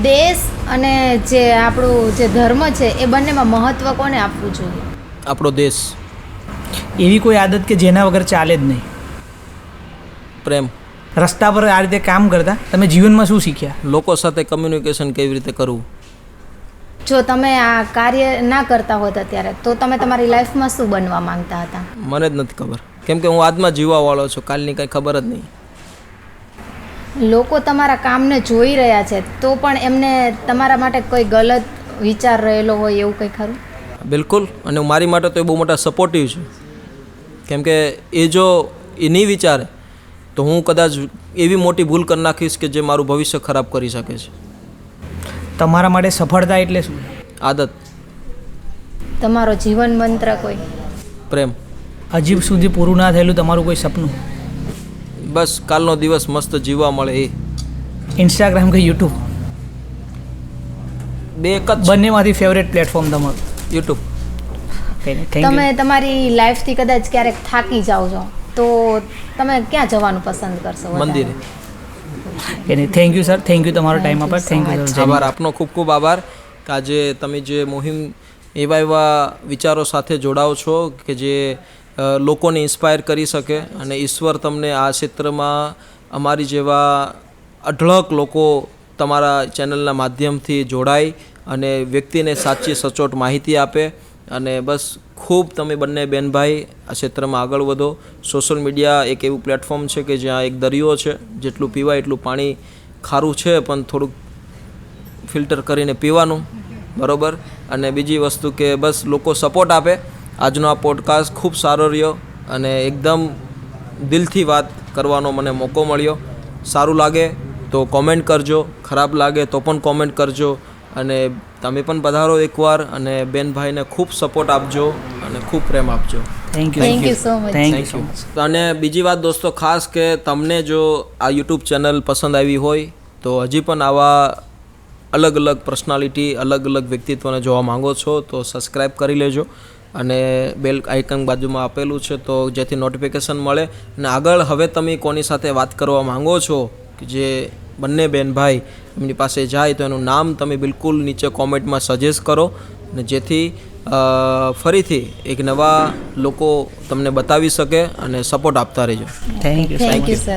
દેશ અને જે આપણું જે ધર્મ છે એ બંનેમાં મહત્વ કોને આપવું જોઈએ? આપણો દેશ. એવી કોઈ આદત કે જેના વગર ચાલે જ નહીં? પ્રેમ. રસ્તા પર આ રીતે કામ કરતા તમે જીવનમાં શું શીખ્યા? લોકો સાથે કમ્યુનિકેશન કેવી રીતે કરવું. જો તમે આ કાર્ય ના કરતા હોત અત્યારે તો તમે તમારી લાઈફમાં શું બનવા માંગતા હતા? મને જ નથી ખબર. કેમ કે હું આજમાં જીવવાવાળો છું, કાલની કંઈ ખબર જ નહીં. લોકો તમારા કામને જોઈ રહ્યા છે તો પણ એમને તમારા માટે કોઈ ગલત વિચાર રહેલો હોય એવું કંઈ ખરું? બિલકુલ. અને મારી માટે તો એ બહુ મોટા સપોર્ટિવ છે. કેમ કે એ જો એ નહીં વિચારે તો હું કદાચ એવી મોટી ભૂલ કરી નાખીશ કે જે મારું ભવિષ્ય ખરાબ કરી શકે છે. તમારા માટે સફળતા એટલે શું? આદત. તમારો જીવન મંત્ર કોઈ? પ્રેમ. હજી સુધી પૂરું ના થયેલું તમારું કોઈ સપનું? બસ કાલનો દિવસ મસ્ત જીવવા મળે એ. ઇન્સ્ટાગ્રામ કે યુટ્યુબ? બે એક જ. બંનેમાંથી ફેવરેટ પ્લેટફોર્મ તમારું? યુટ્યુબ. થેન્ક તમે યુ. તમારી લાઈફથી કદાચ ક્યારેક થાકી જાઓ છો તો તમે ક્યાં જવાનું પસંદ કરશો? મંદિરે. Thank you sir. Thank you તમારો ટાઈમ આપવા. Thank you sir. આભાર આપનો ખૂબ ખૂબ આભાર કે આજે તમે જે મુહિમ એવા વિચારો સાથે જોડાઓ છો કે જે લોકોને ઇન્સ્પાયર કરી શકે અને ઈશ્વર તમને આ ક્ષેત્રમાં અમારી જેવા અઢળક લોકો તમારા ચેનલના માધ્યમથી જોડાય અને વ્યક્તિને સાચી સચોટ માહિતી આપે. અને બસ ખૂબ તમે બંને બેનભાઈ આ ક્ષેત્રમાં આગળ વધો. સોશિયલ મીડિયા એક એવું પ્લેટફોર્મ છે કે જ્યાં એક દરિયો છે, જેટલું પીવાય એટલું પાણી ખારું છે પણ થોડુંક ફિલ્ટર કરીને પીવાનું, બરાબર. અને બીજી વસ્તુ કે બસ લોકો સપોર્ટ આપે. આજનો આ પોડકાસ્ટ ખૂબ સારો રહ્યો અને એકદમ દિલથી વાત કરવાનો મને મોકો મળ્યો. સારું લાગે તો કોમેન્ટ કરજો, ખરાબ લાગે તો પણ કોમેન્ટ કરજો. અને તમે પણ પધારો એકવાર અને બેનભાઈને ખૂબ સપોર્ટ આપજો અને ખૂબ પ્રેમ આપજો. Thank you thank you so much. Thank you so much. અને બીજી વાત દોસ્તો ખાસ કે તમને જો આ યુટ્યુબ ચેનલ પસંદ આવી હોય તો હજી પણ આવા અલગ અલગ પર્સનાલિટી, અલગ અલગ વ્યક્તિત્વને જોવા માંગો છો તો સબસ્ક્રાઈબ કરી લેજો અને બેલ આઇકન બાજુમાં આપેલું છે તો જેથી નોટિફિકેશન મળે. અને આગળ હવે તમે કોની સાથે વાત કરવા માંગો છો કે જે બંને બેન ભાઈ એમની પાસે જાય તો એનું નામ તમે બિલકુલ નીચે કોમેન્ટમાં સજેસ્ટ કરો અને જેથી ફરીથી એક નવા લોકો તમને બતાવી શકે અને સપોર્ટ આપતા રહેજો. Thank you thank you sir.